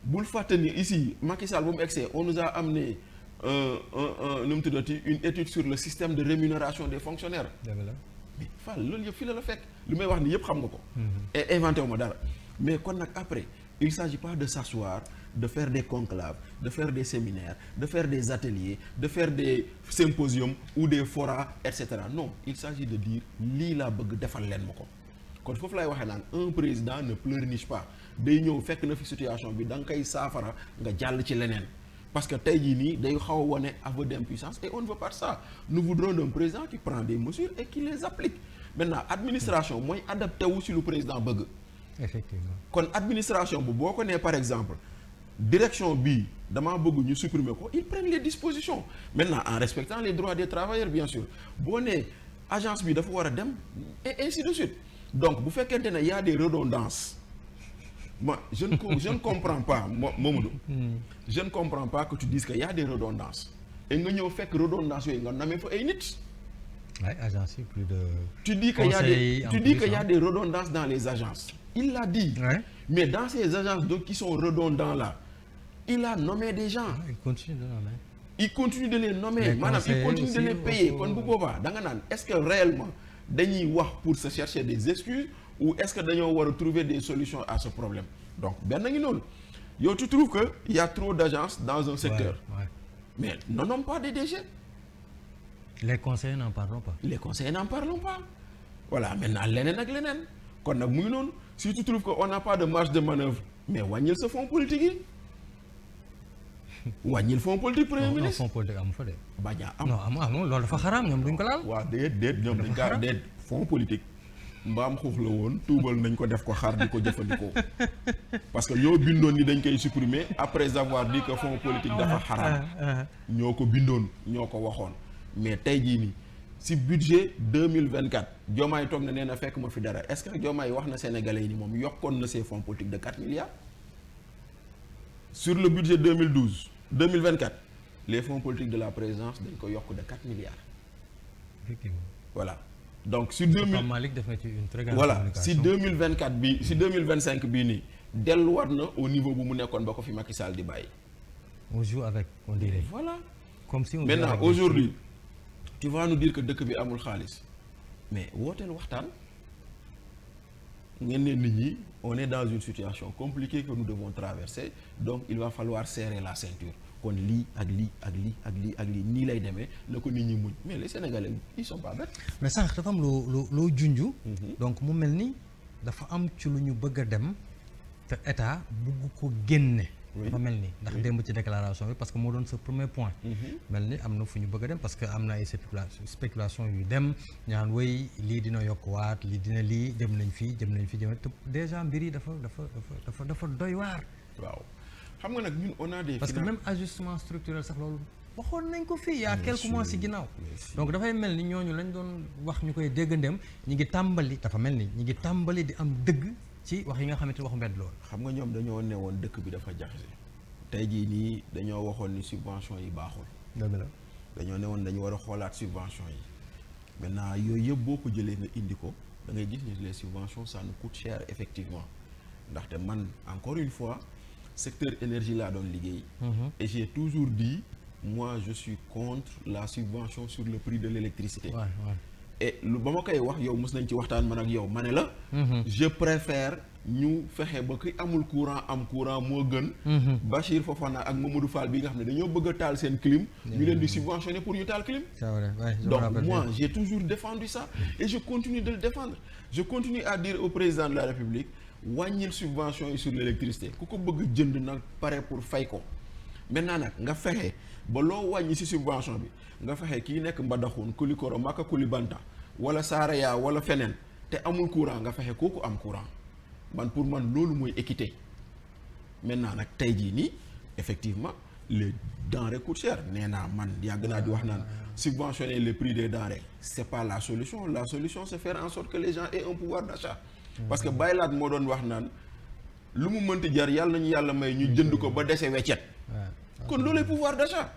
bul fàtte ni ici Macky Sall bu mu egsee on nous a amené nu mu tuddati une étude sur le système de rémunération des fonctionnaires. mais Fall loolu yëpp fii la fekk lu may wax ni yëpp xam nga ko. et inventé wu ma dara mais kon nag après il s'agit pas de s'asseoir de faire des conclaves de faire des séminaires de faire des ateliers de faire des symposiums ou des forats et cetera non il s'agit de dire lii laa bëgg defal leen ma ko kon foofu lay waxee naan un président ne pleurniche pas day ñëw fekk na fi situation bi da nga koy saafara nga jàll ci leneen parce que tey jii nii day xaw a wane aveu d'impuissance et on ne veut pas ça. Nous voudrons d'un président qui prend des mesures et qui les applique. Maintenant administration mooy adapté wu si lu président bëgg. Effectivement. Kon administration bu boo ko nee par exemple direction bii damaa bëgg ñu supprimer ko ils prennent les dispositions maintenant en respectant les droits des travailleurs bien sûr boo nee agence bi dafa war a dem et ainsi de suite donc bu fekkente ne y a des redondances. Moi, je ne comprends pas, Mamadou. Je ne comprends pas que tu dises qu'il y a des redondances. Et nga ñëw fekk redondance yooyu nga namee fa ay nit. Ouais, agence plus de. Tu dis qu'il y a des redondances dans les agences. Il l'a dit. Ouais. Mais dans ces agences donc qui sont redondants là, il a nommé des gens. Il continue de nommer. Il continue de les nommer. Maanaam il continue de les payer. Kon bu boobaa da nga naan est-ce que réellement dañuy wax pour se chercher des excuses ou est-ce que dañoo war a trouver des solutions à ce problème donc benn ngi noonu yow tu trouves que il y a trop d'agences dans un secteur. Ouais. Mais ne nomme pas des DG. Les conseillers n'en parlons pas. Les conseillers n'en parlons pas. Voilà maintenant leneen ak leneen kon nag mu ngi noonu si tu trouves que on n'a pas de marge de manœuvre mais wàññil sa fonds politique yi wàññil fonds politique premier ministre. Non fonds politique amu fa de. bañ a am non amul loolu dafa xaraam ñoom duñ ko laal. waaw déet ñoom dañ kaa déet fonds politique mbaam xuux la woon tuubal nañ ko def ko xar di ko jëfandikoo parce que ñoo bindoon ni dañ koy supprimer après avoir dit que fonds politique dafa xaraam ñoo ko bindoon ñoo ko waxoon mais tey jii nii si budget 2024 Diomaye toog na nee na fekk ma fi dara est-ce que Diomaye wax na Sénégalais yi ni moom yokkoon na ses fonds politiques de 4 milliards sur le budget 2024 les fonds politiques de la présidence dañ ko yokk de 4 milliards. Effectivement. Voilà donc si 2024 bi si 2025 bii nii delluwaat na au niveau bu mu nekkoon ba ko fi Macky Sall di bàyyi. On joue avec on dirait. Voilà. Comme si on maintenant aujourd'hui tu vas nous dire que dëkk bi amul xaalis mais wooteel waxtaan ngeen ne nit ñi on est dans une situation compliquée que nous devons traverser donc il va falloir serrer la ceinture kon lii ak lii ak lii ak lii ak lii nii lay demee la ko nit ñi muñ mais les Sénégalais ils sont pas bêtes. mais sànq dafa am loo junju. donc mu mel ni dafa am ci lu ñu bëgg a dem te état bugg ko génne. dafa mel ni ndax démb ci déclaration bi parce que moo doon sa premier point. mel ni am na fu ñu bëgg a dem parce que am na ay spéculation yu dem ñaan wéy lii dina yokkuwaat lii dina lii dem nañ fii te déjà mbir yi dafa doy waar. waaw xam nga nag ñun on a des. parce que même ajustement structurel sax loolu waxoon nañ ko fii il y a quelques mois ci ginnaaw. donc dafay mel ni ñooñu lañ doon wax ñu koy déggandem ñi ngi tàmbali dafa mel ni ñi ngi tàmbali di am dëgg. ci wax yi nga xamante ni waxu mbedd loolu. xam nga ñoom dañoo ne woon dëkk bi dafa jaxase tey jii nii dañoo waxoon ni subvention yi baaxul. dëgg la dañoo ne woon dañu war a xoolaat subvention yi maintenant yooyu yëpp boo ko jëlee nga indi ko da ngay gis ni les subventions ça nous coûte cher effectivement ndaxte man encore une fois secteur énergie laa doon liggéey. Et j'ai toujours dit moi je suis contre la subvention sur le prix de l'électricité. Et lu ba ma koy wax yow mos nañ ci waxtaan man ak yow ma ne la. je préfère ñu fexe ba ki amul courant am courant moo gën. Bachir Fofana ak Mamadou Fall bi nga xam ne dañoo bëgg a taal seen clim. ñu leen di subventionner pour ñu taal clim. C'est vrai, ouais, donc moi j'ai toujours défendu ça et je continue de le défendre. Je continue à dire au président de la République wàññil subvention yi sur l'électricité ku ko bëgg jënd nag pare pour fay ko maintenant nag nga fexe ba loo wàññi ci subvention bi nga fexe kii nekk Mbadakhoune Kulikoro Maka Kulibanta wala Saraya wala feneen te amul courant nga fexe kooku am courant man pour man loolu mooy équité maintenant nag tey jii nii effectivement les denrées coûtent cher nee naa man yàgg naa di wax naan subventionner les prix des denrées c'est pas la solution c'est faire en sorte que les gens aient un pouvoir d'achat parce que bàyyilaat moo doon wax naan lu mu mënti jar yàlla nañu yàlla may ñu jënd ko ba dese weccet kon loolay pouvoir d'achat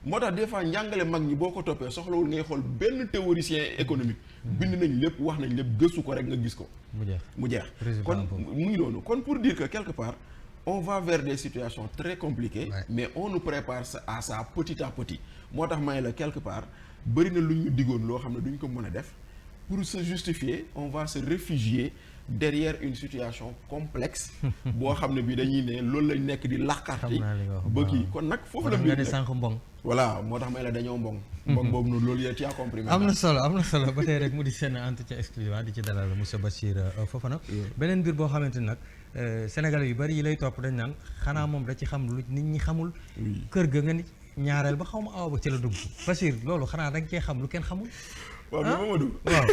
moo tax des fois njàngale mag ñi boo ko toppee soxlawul ngay xool benn théoricien économique bind nañ lépp wax nañ lépp gëstu ko rek nga gis ko mu jeex kon mu ngi noonu kon pour dire que quelque part on va vers des situations très compliquées mais on nous prépare à ça petit à petit moo tax may la quelque part bëri na lu ñu digoon loo xam ne duñ ko mën a def pour se justifier on va se réfugier derrière une situation complexe boo xam ne bi dañuy ne loolu lañ nekk di laqarti ba kii kon nag foofu la mbir sànq mbong voilà moo tax may la dañoo mbong boobu noonu loolu yee ci a compris am na solo ba tey rek mu di seen entretien exclusif di ci dalal monsieur Bachir Fofana beneen mbir boo xamante ni nag Sénégalais yu bari yi lay topp dañ naan xanaa moom da ci xam lu nit ñi xamul kër ga nga ni ñaareel ba xaw ma awa ba ci la dugg Bachir loolu xanaa da nga cee xam lu kenn xamul waaw mais Mamadou waaw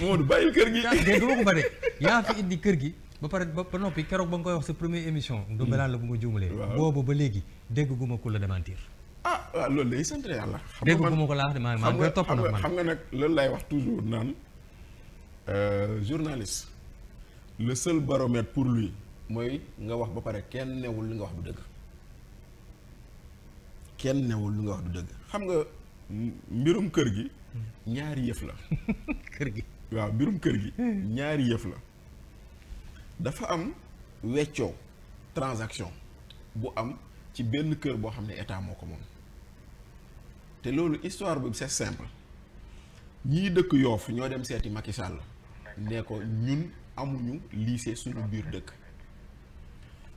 Mamadou bàyyil kër gi dégg nga ko ba de yaa fi indi kër gi ba pare ba noppi keroog ba nga koy wax sa première émission Ndoumbelane la bu ma juumalee boobu ba léegi dégg gu ma ku la démentir waaw loolu day sant yàlla dégg gu ma ko laa wax de maa ngi koy topp nag man xam nga nag loolu lay wax toujours naan journaliste le seul baromètre pour lui mooy nga wax ba pare kenn newul li nga wax du dëgg kenn newul li nga wax du dëgg xam nga mbirum kër gi ñaari yëf la kër gi waaw mbirum kër gi ñaari yëf la dafa am weccoo transaction bu am ci benn kër boo xam ne état moo ko moom te loolu histoire bi c'est simple ñii dëkk Yoff ñoo dem seeti Macky Sall ne ko ñun amuñu lycée suñu biir dëkk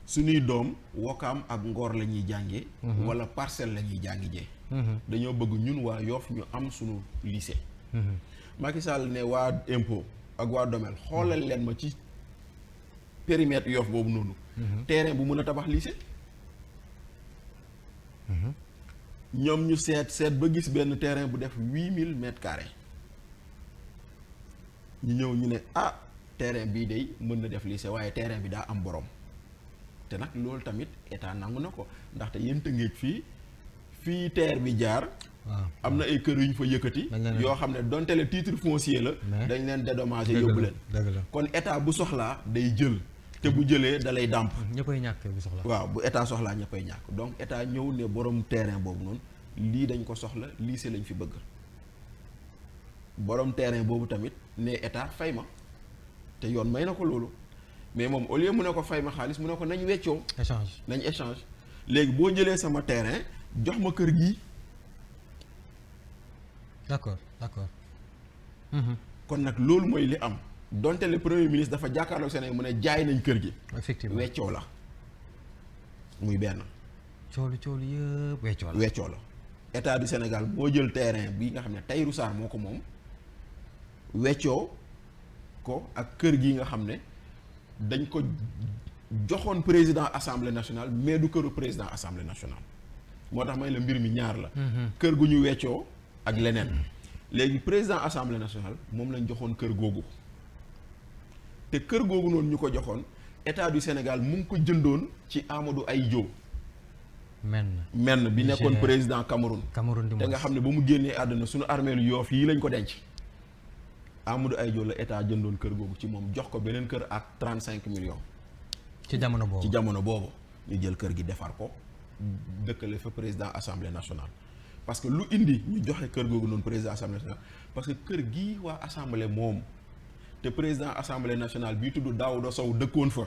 suñuy doom Wakaam ak Ngor la ñuy jàngee wala Parcelles la ñuy jàngi jee dañoo bëgg ñun waa Yoff ñu am suñu lycée Macky Sall ne waa impôt ak waa domaine xoolal leen ma ci périmètre Yoff boobu noonu terrain bu mën a tabax lycée ñoom ñu seet ba gis benn terrain bu def 8000 mètres carrés ñu ñëw ñu ne terrain bii day mën na def lycée waaye terrain bi daa am borom te nag loolu tamit état nangu na ko ndaxte yéen Tëngéej fii terre bi jaar am na ay kër yu ñu fa yëkkati yoo xam ne donte le titre foncier la dañ leen dédommager yóbbu leen kon état bu soxlaa day jël te bu jëlee da lay dàmp ñëppay ñàkk bu soxla waaw bu état soxlaa ñëppay ñàkk donc état ñëw ne borom terrain boobu noonu lii dañ ko soxla lycée lañ fi bëgg borom terrain boobu tamit ne état fay ma te yoon may na ko loolu mais moom au lieu mu ne ko fay ma xaalis mu ne ko nañ weccoo nañ échange léegi boo jëlee sama terrain jox ma kër gi d'accord kon nag loolu mooy li am donte le premier ministre dafa jàkkaarloo Sénégal mu ne jaay nañ kër gi effectivement weccoo la muy benn coolu yëpp weccoo la état du Sénégal moo jël terrain bi nga xam ne Tahirou Sarr moo ko moom weccoo ko ak kër gi nga xam ne dañ ko joxoon président assemblée nationale mais du këru président assemblée nationale moo tax may la mbir mi ñaar la kër gu ñu weccoo ak leneen léegi président assemblée nationale moom lañ joxoon kër googu te kër googu noonu ñu ko joxoon état du Sénégal mu ngi ko jëndoon ci Amadou Ahidjo menn bi nekkoon président Cameroun te nga xam ne ba mu génnee àdduna suñu armée lu Yoff yi lañ ko denc Amadou Ahidjo la état jëndoon kër googu ci moom jox ko beneen kër ak 35 millions ci jamono boobu ñu jël kër gi defar ko dëkkale fa président assemblée nationale parce que lu indi ñu joxe kër googu noonu président assemblée nationale parce que kër gii waa assemblée moom te président assemblée nationale bii tudd Daouda Sow dëkkoon fa.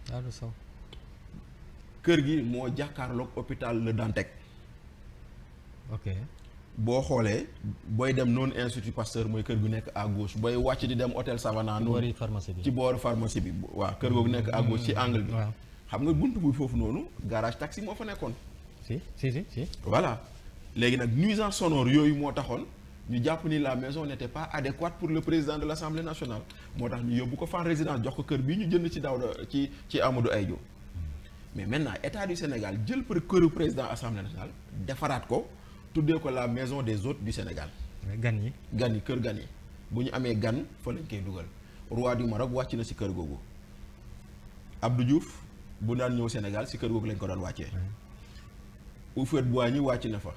Daouda Sow. kër gi moo jàkkaarloog hôpital Le Dantec. ok. boo xoolee booy dem noonu institut Pasteur mooy kër gu nekk à gauche booy wàcc di dem hôtel Savana. noonu ci booru pharmacie bi waaw kër googu nekk à gauche ci angle bi. xam nga buntu bu foofu noonu garage taxi moo fa nekkoon. si. voilà léegi nag nuisance sonore yooyu moo taxoon ñu jàpp ni la maison n'était pas adéquate pour le président de l'Assemblée nationale moo tax ñu yóbbu ko fan résidence jox ko kër bii ñu jënd ci Daouda ci Amadou Ahidjo mais maintenant état du Sénégal jël këru président Assemblée nationale defaraat ko tuddee ko la maison des hôtes du Sénégal. gan yi kër gan yi bu ñu amee gan fa lañ koy dugal roi du Maroc wàcc na ci kër googu Abdou Diouf bu daan ñëw Sénégal ci kër googu lañ ko daan wàccee. Houphouët-Boigny wàcc na fa.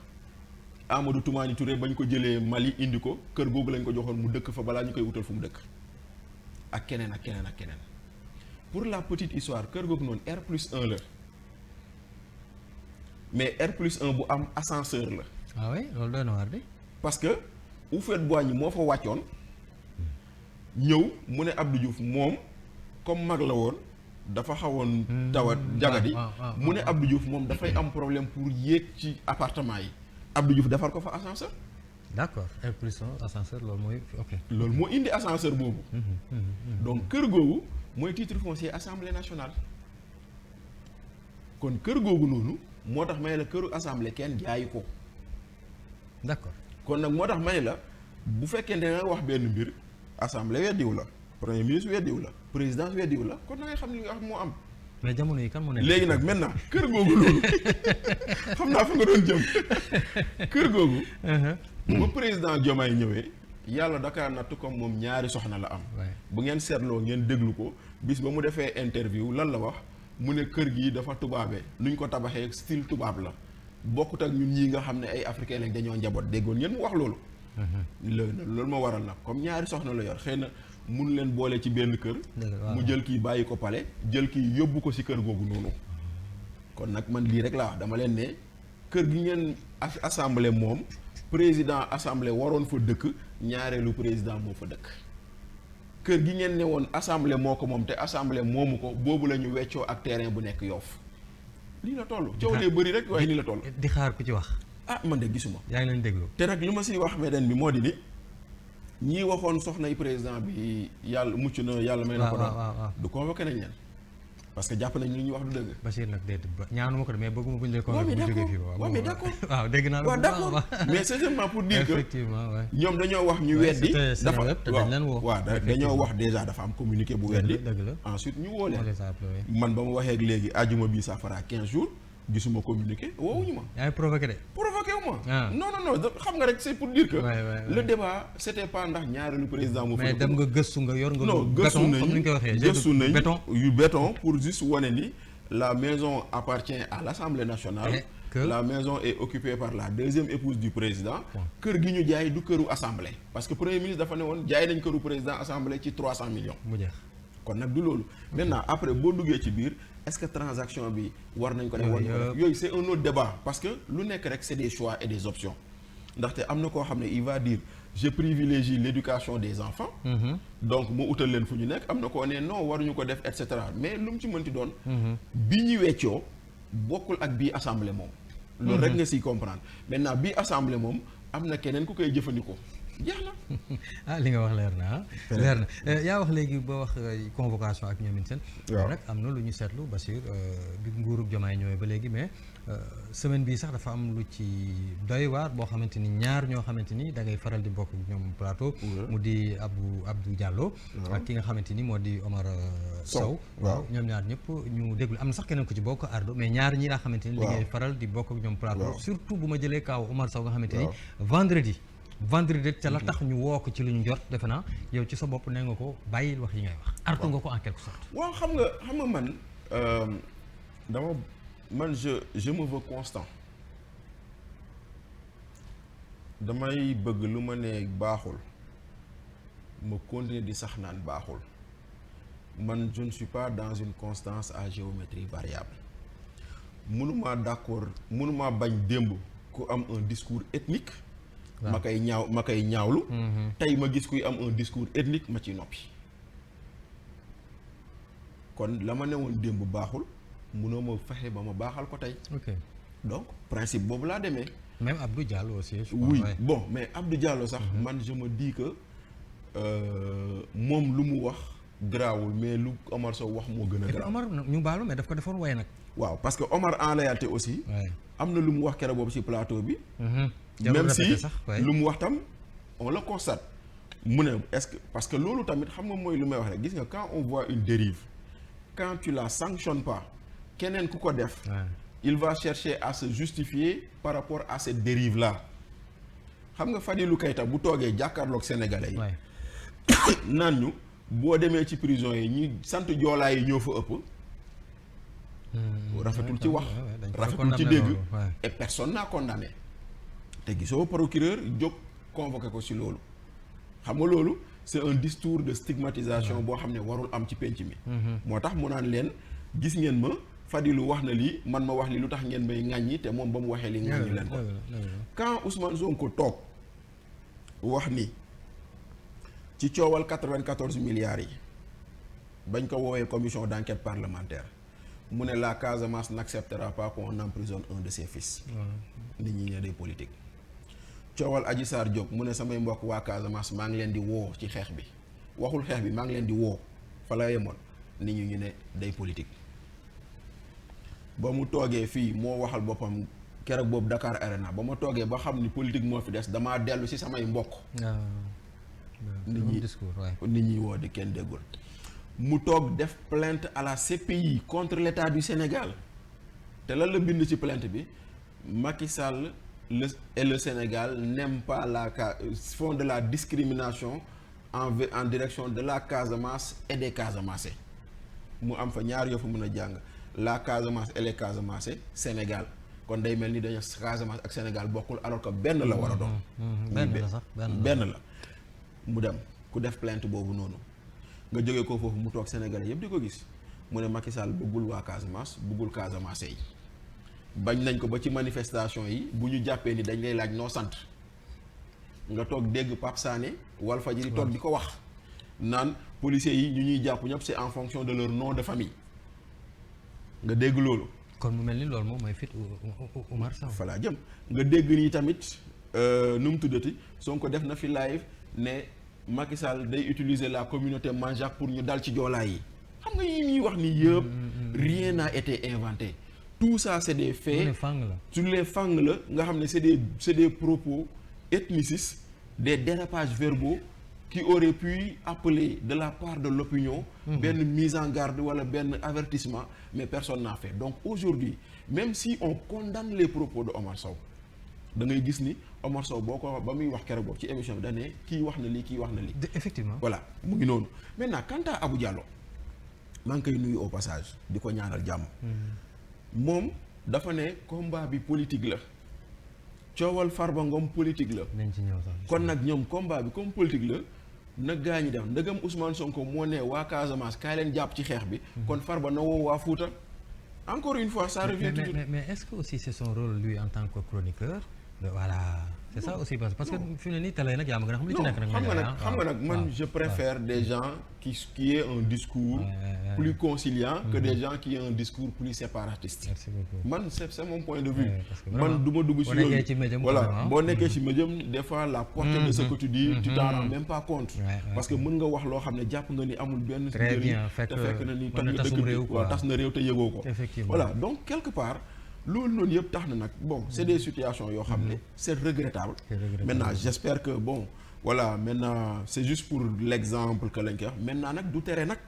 Amadou Toumani Touré bañ ko jëlee Mali indi ko kër googu lañ ko joxoon mu dëkk fa balaa ñu koy wutal fu mu dëkk ak keneen ak keneen ak keneen pour la petite histoire kër googu noonu R+1 la mais R+1 bu am ascenseur la. ah oui loolu doy na waar de. parce que Houphouët-Boigny moo fa wàccoon ñëw mu ne Abdou Diouf moom comme mag la woon dafa xawoon tawat jagadi mu ne Abdou Diouf moom dafay am problème pour yéeg ci appartement yi Abdou Diouf defar ko fa ascenseur. d'accord R+1 ascenseur loolu mooy ok. loolu moo indi ascenseur boobu. donc kër googu mooy titre foncier assemblée nationale. kon kër googu noonu moo tax may la këru assemblée kenn jaayi ko. d'accord kon nag moo tax may la bu fekkee ne nga wax benn mbir assemblée weddiw la premier ministre weddiw la présidence weddiw la kon da ngay xam li nga wax moo am. mais jamono yi kan moo nekk léegi nag maintenant kër googu loolu xam naa fa nga doon jëm kër googu. ba président Diomaye ñëwee yàlla Dakar natt comme moom ñaari soxna la am. bu ngeen seetloo ngeen déglu ko bis ba mu defee interview lan la wax mu ne kër gi dafa tubaabee nuñ ko tabaxee style tubaab la bokkut ak ñun ñii nga xam ne ay africain lañ dañoo njaboot déggoon ngeen mu wax loolu. loolu moo waral nag comme ñaari soxna la yor xëy na mun leen boole ci benn kër. mu jël kii bàyyi ko pale jël kii yóbbu ko ci kër googu noonu. kon nag man lii rek laa wax dama leen ne kër gi ngeen assemblée moom président assemblée waroon fa dëkk ñaareelu président moo fa dëkk. kër gi ngeen ne woon assemblée moo ko moom te assemblée moomu ko boobu la ñu weccoo ak terrain bu nekk Yoff lii la toll. coow lee bëri rek waaye lii la toll. di xaar ku ci wax. ah man de gisuma. yaa ngi leen déglu. te nag li ma siy wax meden bi moo di ni ñii waxoon soxnay président bi yàlla mucc na yàlla may na ko daal du convoqué nañ leen parce que jàpp nañ li ñuy wax du dëgg. Bachir nag déet ñaanu ma ko de mais bëgguma buñ leen convoqué bu jógee fii waaw mais d'accord waaw dégg naa la waaw d'accord mais c'est seulement pour dire que effectivement ñoom dañoo wax ñu weddi dafa dañ leen woo waaw dañoo wax déjà dafa am communiqué bu weddi dëgg la ensuite ñu woo leen man ba mu waxee ak léegi ajuma bi ça fera 15 jours gisuma communiqué woowuñu ma. yaa ngi provoqué de. provoqué wu ma. non xam nga rek c'est pour dire que. le débat c'était pas ndax ñaareelu président mu. mais dem nga gëstu nga yor nga. non gëstu nañu comme ni ñu koy waxee gëstu nañu yu béton pour juste wane ni la maison appartient à l'Assemblée nationale. la maison est occupée par la deuxième épouse du président. kër gi ñu jaay du këru assemblée. parce que premier ministre dafa ne woon jaay nañ këru président assemblée ci 300 millions. mu jeex kon nag du loolu. maintenant après boo duggee ci biir. est-ce que transaction bi war nañ ko def yooyu c'est un autre débat parce que lu nekk rek c'est des choix et des options ndaxte am na koo xam ne il va dire je privilégie l'éducation des enfants donc mu utal leen fu ñu nekk am na koo ne non waruñu ko def et cetera mais lu mu ci mënti doon bi ñu weccoo bokkul ak bii assemblée moom loolu rek nga siy comprendre maintenant bii assemblée moom am na keneen ku koy jëfandikoo jeex na. li nga wax leer na leer na yaa wax léegi ba wax convocation ak ñoom seen. waaw nag am na lu ñu seetlu Bachir bi nguurug Diomaye ñëwee ba léegi mais semaine bii sax dafa am lu ci doy waar boo xamante ni ñaar ñoo xamante ni da ngay faral di bokk ñoom plateau. mu di Abdou Diallo. ak ki nga xamante ni moo di Omar Sow. waaw ñoom ñaar ñëpp ñu déglu am na sax keneen ku ci bokk Ardo mais ñaar ñi nga xamante ni. li ngay faral di bokk ak ñoom plateau. surtout bu ma jëlee kaaw Omar Sow nga xamante ni. vendredi ca la tax ñu woo ko ci lu ñu jot defe naa yow ci sa bopp nee nga ko bàyyil wax yi ngay wax artu nga ko en quelque sorte. waaw xam nga man je me veux constant damay bëgg lu ma ne baaxul ma continuer di sax naan baaxul man je ne suis pas dans une constance à géométrie variable mënumaa d'accord mënumaa bañ démb ku am un discours ethnique. ma koy ñaawlu tey ma gis kuy am un discours ethnique ma ciy noppi kon la ma newoon démb baaxul munoo ma fexe ba ma baaxal ko tey. ok donc principe boobu laa demee. même Abdou Diallo aussi. je crois, oui ouais. bon mais Abdou Diallo sax. man je me dis que moom lu mu wax garaawul mais lu Omar Sow wax moo gën a et puis garaaw. Omar ñu baalu mais daf ko defoon way nag. waaw parce que Omar en réalité aussi. Ouais. am na lu mu wax keroog boobu ci plateau bi. Jarul même répéter si sax, ouais. lu mu wax tam on le constate. mu ne est-ce que parce que loolu tamit xam nga mooy lu may wax rek gis nga quand on voit une dérive quand tu la sanctionnes pas keneen ku ko def. Ouais. il va chercher à se justifier par rapport à cette dérive là xam nga Fadilou Keita bu toogee jàkkaarloog sénégalais yi. Ouais. naan ñu boo demee ci prison yi ñi sant joolaa yi ñoo fa ëpp. rafetul ci wax rafetul ci dégg et personne n'a condamné te gisoo procureur jóg convoqué ko ci loolu xam nga loolu c'est un discours de stigmatisation boo xam ne warul am ci penc mi. moo tax mu naan leen gis ngeen ma Fadilou wax na lii man ma wax li lu tax ngeen may ŋàññi te moom ba mu waxee li ŋàññi leen ko. quand Ousmane Sonko toog wax ni ci coowal 94 milliards yi bañ ko woowee commission d'enquête parlementaire mu ne la Casamance n'acceptera pas qu'on emprisonne un de ses fils. nit ñi ne day politique. coowal Adji Sarr jóg mu ne samay mbokk waa Casamance maa ngi leen di woo ci xeex bi waxul xeex bi maa ngi leen di woo fa la yemoon nit ñi ñu ne day politique. ba mu toogee fii moo waxal boppam keroog boobu Dakar Arena ba ma toogee ba xam ni politique moo fi des damaa dellu ci samay mbokk. nit ñi woo di kenn déggul. mu toog def plainte à la CPI contre l'État du Sénégal te lan la bind ci plainte bi Macky Sall et le Sénégal n'aiment pas font de la discrimination en direction de la Casamance et des Casamançais mu am fa ñaar yoo fa mën a jàng la Casamance et les Casamançais Sénégal kon day mel ni dañu Casamance ak Sénégal bokkul alors que benn la war a doon. benn la mu dem ku def plainte boobu noonu. nga jógee ko foofu mu toog Sénégalais yëpp di ko gis mu ne Macky Sall bëggul waa Casamance bëggul Casamance yi bañ nañ ko ba ci manifestation yi bu ñu jàppee ni dañ lay laaj noo sant nga toog dégg Pape Sané Walfadjri toog di ko wax naan policiers yi ñu ñuy jàpp ñëpp c'est en fonction de leur nom de famille nga dégg loolu. kon mu mel ni loolu moom mooy fit Oumar Sow. fa laa jëm nga dégg nii tamit nu mu tuddati Sonko def na fi live ne. Macky Sall day utiliser la communauté manjaak pour ñu dal ci joolaa yi xam nga yi ñuy wax ni yëpp rien n'a été inventé tout ça c'est des faits sur les fangs la nga xam ne c'est des propos ethnicistes des dérapages verbaux qui auraient pu appeler de la part de l'opinion benn mise en garde wala benn avertissement mais personne n'a fait donc aujourd'hui même si on condamne les propos de Omar Sow da ngay gis ni Omar Sow boo ko ba muy wax keroog boobu ci émission bi dañ ne kii wax na lii kii wax na lii. effectivement voilà mu ngi noonu maintenant quant à Abou Diallo maa ngi koy nuyu au passage di ko ñaanal jàmm. moom dafa ne combat bi politique la coowal Farba Ngom politique la. nañ ci ñëw sax kon nag ñoom combat bi comme politique la nag gaa ñi def ndëgam Ousmane Sonko moo ne waa Casamance kaay leen jàpp ci xeex bi. kon Farba na woo waa Fouta. encore une fois ça revient toujours mais est-ce que aussi c'est son rôle lui en tant que chroniqueur. voilà c'est ça aussi parce que fi mu ne nii télé nag yaa ma gën a xam li ci nekk nag. xam nga nag man je préfère des gens qui aient un discours plus conciliant que des gens qui aient un discours plus séparatiste. Merci beaucoup. man c'est mon point de vue. man du ma dugg ci yooyu voilà boo nekkee ci médium des fois la portée de ce que tu dis tu t'en rends même pas compte. parce que mën nga wax loo xam ne jàpp nga ni amul benn. très bien te fekk na ni toj na dëkk bi waaw tas na réew te yëgoo ko. voilà donc quelque part. loolu noonu yëpp tax na nag bon c'est des situations yoo xam ne c'est regrettable. Maintenant j'espère que bon voilà maintenant c'est juste pour l'exemple que lañ koy wax maintenant nag du tere nag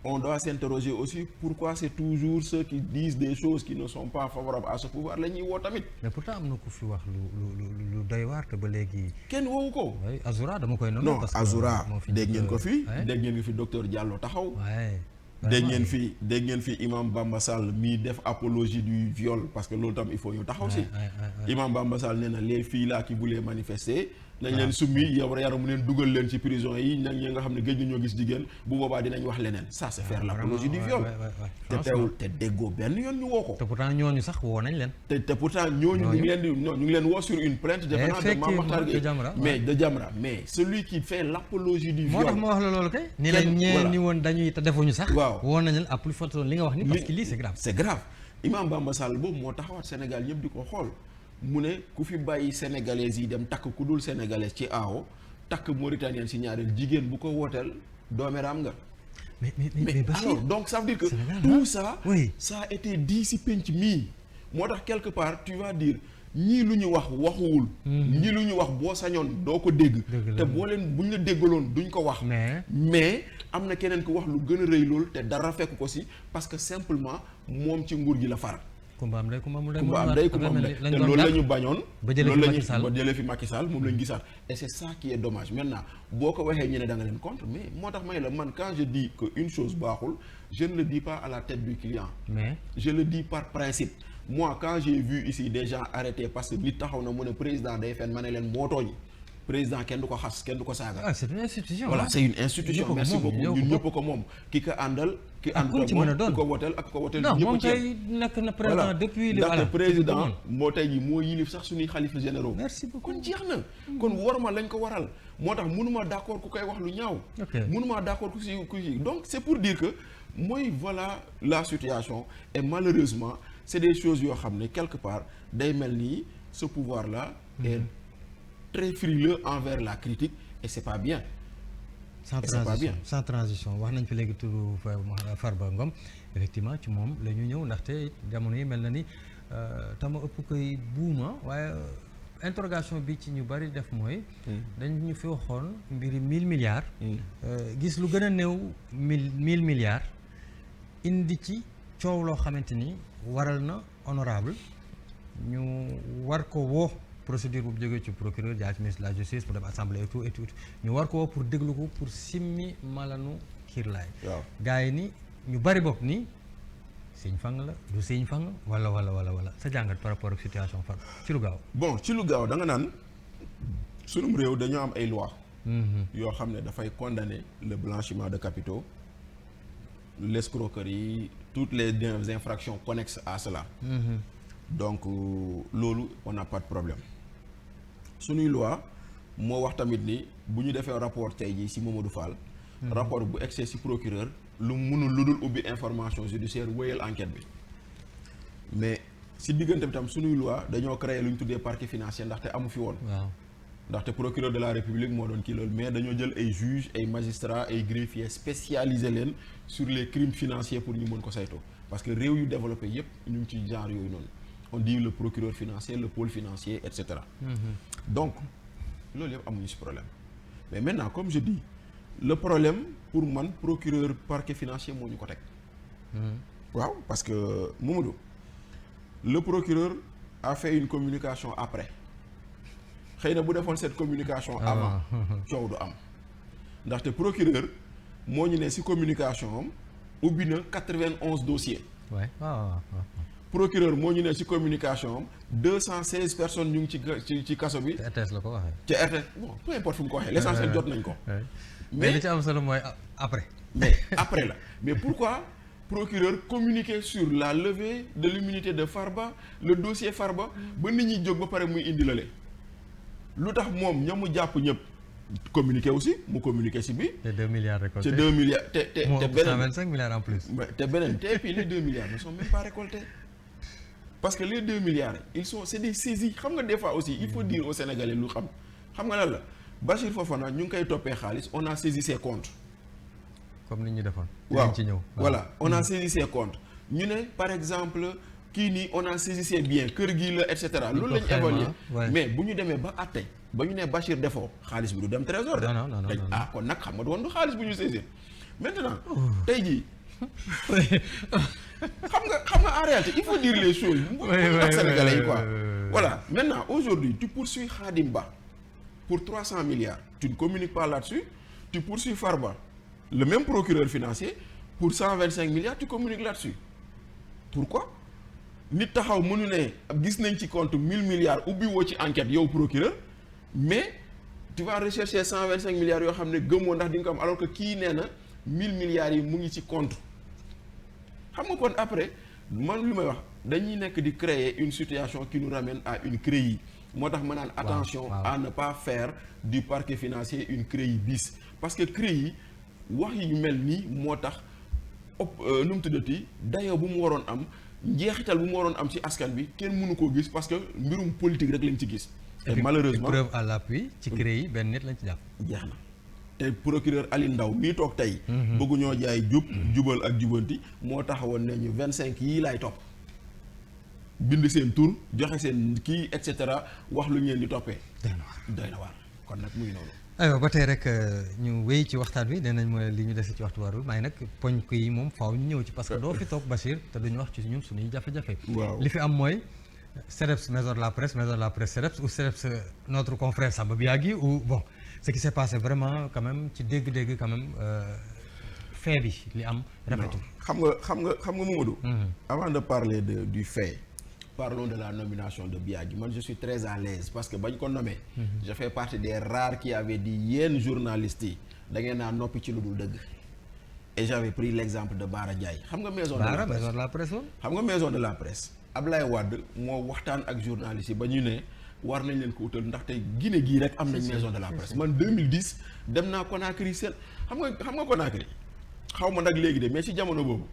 on doit s'interroger aussi pourquoi c'est toujours ceux qui disent des choses qui ne sont pas favorables à ce pouvoir la ñuy woo tamit. mais pourtant am na ku fi wax lu doy waar te ba léegi. kenn woowu ko. oui Azoura dama koy nommer. non Azoura dégg ngeen ko fi dégg ngeen fi docteur Diallo taxaw. dégg ngeen fi imam Bamba Sall mii def apologie du viol parce que loolu tam il faut ñu taxaw si. imam Bamba Sall nee na les filles là qui voulaient manifester nañ leen summi yaram mu leen dugal leen ci prison yi nag ñi nga xam ne géej gi ñoo gis jigéen bu boobaa dinañ wax leneen ça c'est faire l'apologie du viol te teewul te déggoo benn yoon ñu woo ko te pourtant ñooñu sax woo nañ leen te pourtant ñooñu ñu ngi leen woo sur une plainte de Mame Makhtar Gueye mais de Jamra mais celui qui fait l'apologie du viol moo tax ma wax la loolu kay ni leen ñeen ni woon dañuy te defuñu sax waaw woo nañ leen à plus forte li nga wax ni parce que lii c'est grave Imam Bamba Sall boobu moo taxawaat Sénégal ñëpp di ko xool mu ne ku fi bàyyi sénégalais yi dem takk ku dul sénégalais ci aawo takk mauritanien si ñaareel jigéen bu ko wooteel dooméram nga mais alors donc ça veut dire que tout ça ça a été dit si penc mii moo tax quelque part tu vas dire ñii lu ñu wax waxuwul ñii lu ñu wax boo sañoon doo ko dégg te boo leen bu ñu la déggaloon duñ ko wax mais am na keneen ku wax lu gën a rëy loolu te dara fekk ko si parce que simplement moom ci nguur gi la far kumba am ndey kumba amul ndey kumba am ndey kumba am ndey te loolu la ñu bañoon loolu la ñu ba jëlee fi Macky Sall moom la ñu gisaat et c'est ça qui est dommage maintenant boo ko waxee ñu ne da nga leen contre mais moo tax may la man quand je dis que une chose baaxul je ne le dis pas à la tête du client mais je le dis par principe moi quand j'ai vu ici des gens arrêtés parce que nit taxaw na mu ne président day fen ma ne leen moo tooñ président kenn du ko xas kenn du ko saaga. ah c'est une institution. voilà c'est une institution. merci beaucoup ñun ñëpp ko moom ki ko àndal. ki àndal moom ki ko woteel ak ko woteel. non moom kay nekk na président depuis. ndaxte président moo tey jii moo yilif sax suñuy xalifa généraux. merci beaucoup kon jeex na. kon warma lañ ko waral moo tax mënuma d'accord ku koy wax lu ñaaw. ok mënuma d'accord ku si donc c'est pour dire que mooy voilà la situation et malheureusement c'est des choses yoo xam ne quelque part day mel ni ce pouvoir là est très frileux envers la critique et c'est pas bien. sans transition wax nañ fi léegi turu Farba Ngom effectivement ci moom la ñu ñëw ndaxte jamono yi mel na ni tama ëpp koy buuma waaye interrogation bi ci ñu bari def mooy dañ ñu fi waxoon mbiri 1000 milliards gis lu gën a néew 1000 milliards indi ci coow loo xamante ni waral na honorable ñu war ko woo procédure bu jógee ci procureur jaar ci ministre de la justice pour dem assemblée et tout ñu war ko woo pour déglu ko pour simmi malanu kiirlaay gars yi ni ñu bari bopp ni siñ fang la du siñ fang wala sa jàngat par rapport ak situation far ci lu gaaw bon ci lu gaaw da nga naan sunum réew dañoo am ay loi yoo xam ne dafay condamner le blanchiment de capitaux l'escroquerie toutes les infractions connexes à cela donc loolu on n'a pas de problème suñuy loi moo wax tamit ni bu ñu defee rapport tey jii ci Mamadou Fall rapport bu excès ci procureur lu mënul lu dul ubbi information judiciaire wéyal enquête bi mais ci diggante bi tam suñuy loi dañoo créer lu ñu tuddee parquet financier ndaxte amu fi woon ndaxte procureur de la république moo doon kii loolu mais dañoo jël ay juges ay magistrats ay greffiers spécialisés leen sur les crimes financiers pour ñu mën ko saytu parce que réew yu développé yépp ñu ngi ci genre yooyu noonu on dit le procureur financier le pôle financier et cetera donc loolu yëpp amuñu ci problème mais maintenant comme je dis le problème pour man procureur parquet financier moo ñu ko teg waaw parce que Mamadou le procureur a fait une communication après xëy na bu defoon cette communication avant coow du am ndaxte procureur moo ñu ne ci communication am ubbi na 91 dossiers procureur moo ñu ne ci communication am 216 personnes ñu ngi ci kaso bi. te RTS la ko waxee. ci RTS bon peu importe fu mu ko waxee l'essentiel jot nañ ko. mais li ci am solo mooy après. mais après la mais pourquoi procureur communiquer sur la levée de l'immunité de Farba le dossier Farba ba nit ñi jóg ba pare muy indi lale lu tax moom ña mu jàpp ñëpp communiquer aussi mu communiquer ci bi. te 2 milliards récoltés te 2 milliards te beneen 125 milliards en plus. te beneen te puis les 2 milliards ne sont même pas récoltés. parce que les 2 milliards c'est des saisies xam nga des fois aussi il faut dire aux Sénégalais lu xam nga lan la Bachir Fofana ñu ngi koy toppee xaalis on a saisi ses comptes. comme ni ñu defoon. waaw ci ñëw voilà on a saisi ses comptes ñu ne par exemple kii nii on a saisi ses biens kër gii la et cetera. loolu la ñu évaluer mais bu ñu demee ba àtte ba ñu ne Bachir defoo xaalis bi du dem trésor de. non ah kon nag xam nga doon du xaalis bu ñu saisir maintenant tey jii. xam nga en réalité il faut dire les choses. ndax Sénégalais yi quoi. voilà maintenant aujourd'hui tu poursuis Khadim Ba pour 300 milliards tu ne communiques pas là-dessus tu poursuis Farba le même procureur financier pour 125 milliards tu communiques là-dessus pourquoi nit taxaw mënu ne gis nañ ci compte 1000 milliards ubbi woo ci enquête yow procureur mais tu vas rechercher 125 milliards yoo xam ne gëmmoo ndax di nga ko am alors que kii nee na 1000 milliards yi mu ngi ci compte xam nga kon après man lu may wax dañuy nekk di créer une situation qui nous ramène à une CREI moo tax ma naan attention à ne pas faire du parquet financier une CREI bis parce que CREI wax yu mel nii moo tax nu mu tuddati dayoo bu mu waroon am njeexital bu mu waroon am ci askan bi kenn mënu koo gis parce que mbirum politique rek lañ ci gis. et malheureusement preuve à l'appui ci CREI benn nit lañ ci jàpp. jeex na te procureur Aliou Ndao mii toog tey. bëgguñoo jaay jubal ak jubanti moo taxawoon ne ñu 25 yii laay topp. bind seen tur joxe seen kii et cetera wax lu ngeen di toppee. doy na waar kon nag muy noonu. aywa ba tey rek ñu wéy ci waxtaan bi nee nañ mooy li ñu dese ci waxtu warul may nag poñ ko yi moom faaw ñu ñëw ci parce que doo fi toog Bachir te duñu wax ci ñun suñuy jafe-jafe. waaw li fi am mooy CDEPS maison de la presse CDEPS ou CDEPS notre confrère Samba Biagui ou bon ce qui s'est passé vraiment quand même ci dégg-dégg quand même fait bi li am rafetul. xam nga Mamadou. avant de parler du fait. Parlons de la nomination de Biagui. Moi, je suis très à l'aise parce que bañ ko nommé. Je fais partie des rares qui avaient dit yéen journalistes yi da ngeen naa noppi ci lu dul dëgg. Et j'avais pris l'exemple de Bara Ndiaye. xam nga maison de la presse xam nga maison de la presse. Ablaye Wade moo waxtaan ak journalistes yi ba ñu ne war nañ leen ko utal ndaxte Guinée gii rek am nañ maison de la presse. man 2010 dem naa Conakry seen xam nga Conakry xaw ma nag léegi de mais ci jamono boobu.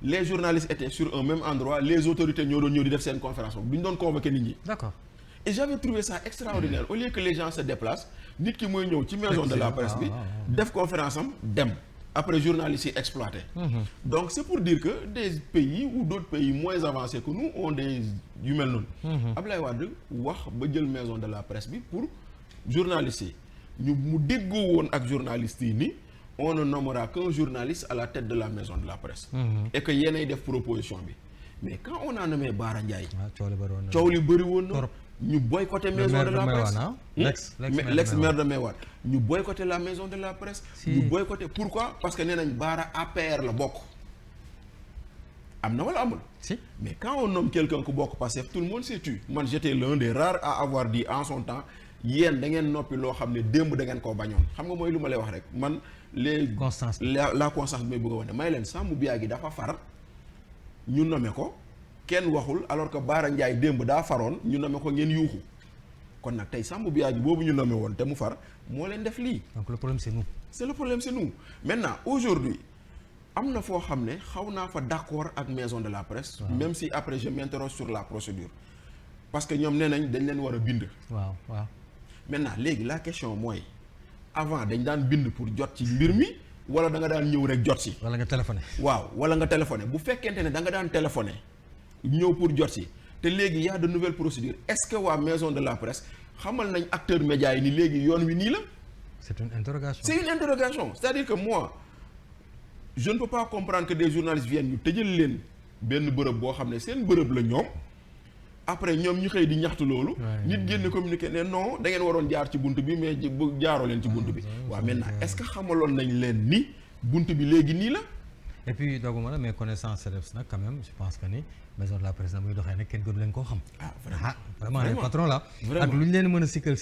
les journalistes étaient sur un même endroit les autorités ñoo doon ñëw di def seen conférence boobu du ñu doon convoquer nit ñi. D'accord. Et j'avais trouvé ça extraordinaire au lieu que les gens se déplacent nit ki mooy ñëw ci maison de la presse bi def conférence am dem après journalistes yi exploité. Donc c'est pour dire que des pays ou d'autres pays moins avancés que nous ont des yu mel noonu. Ablaye Wade wax ba jël maison de la presse bi pour journalistes yi ñu mu déggoo woon ak journalistes yi ni. On ne nommera qu'un journaliste à la tête de la maison de la presse. Et que yéenay def proposition bi mais quand on a nommé Bara Ndiaye. coow li bëri woon na ñu boycotté maison de la presse. l'ex maire de Mewane ñu boycotté la maison de la presse. ñu boycotté pourquoi parce que nee nañ Bara APR la bokk. am na wala amul. si mais quand on nomme quelqu'un ku bokk Pastef tout le monde s'est tu man j'étais l'un des rares à avoir dit en son temps yéen da ngeen noppi loo xam ne démb da ngeen koo bañoon xam nga mooy lu ma lay wax rek man. constance la constance bi may bëgg a wane may leen Samba Biagui dafa far ñu nommé ko kenn waxul alors que Bara Ndiaye démb daa faroon ñu nommé ko ngeen yuuxu kon nag tey Samba Biagui boobu ñu nommé woon te mu far moo leen def lii. donc le problème c'est nous. c'est le problème c'est nous maintenant aujourd'hui am na foo xam ne xaw naa fa d'accord ak maison de la presse. même si après je m'interroge sur la procédure parce que ñoom nee nañ dañ leen war a bind. waaw. maintenant léegi la question mooy. avant dañ daan bind pour jot ci mbir mi wala da nga daan ñëw rek jot si. wala nga téléphoné. waaw wala nga téléphoné bu fekkente ne da nga daan téléphoné ñëw pour jot si te léegi y a de nouvelles procédures est-ce que waa maison de la presse xamal nañ acteurs médias yi ni léegi yoon wi nii la. c'est une interrogation. c'est une interrogation c'est-à-dire que moi je ne peux pas comprendre que des journalistes viennent ñu tëjal leen benn bërëb boo xam ne seen bërëb la ñoom. après ñoom ñu xëy di ñaxtu loolu. nit génn communiqué ne non da ngeen waroon jaar ci bunt bi mais jaaroo leen ci bunt bi. waaw maintenant est-ce que xamaloon nañ leen ni bunt bi léegi nii la. et puis dooguma la mais connaissance CDEPS nag quand même je pense que ni maison de la presse muy doxee nag kenn gënu leen koo xam. vraiment les patrons là. ak lu ñu leen mën a sikkal.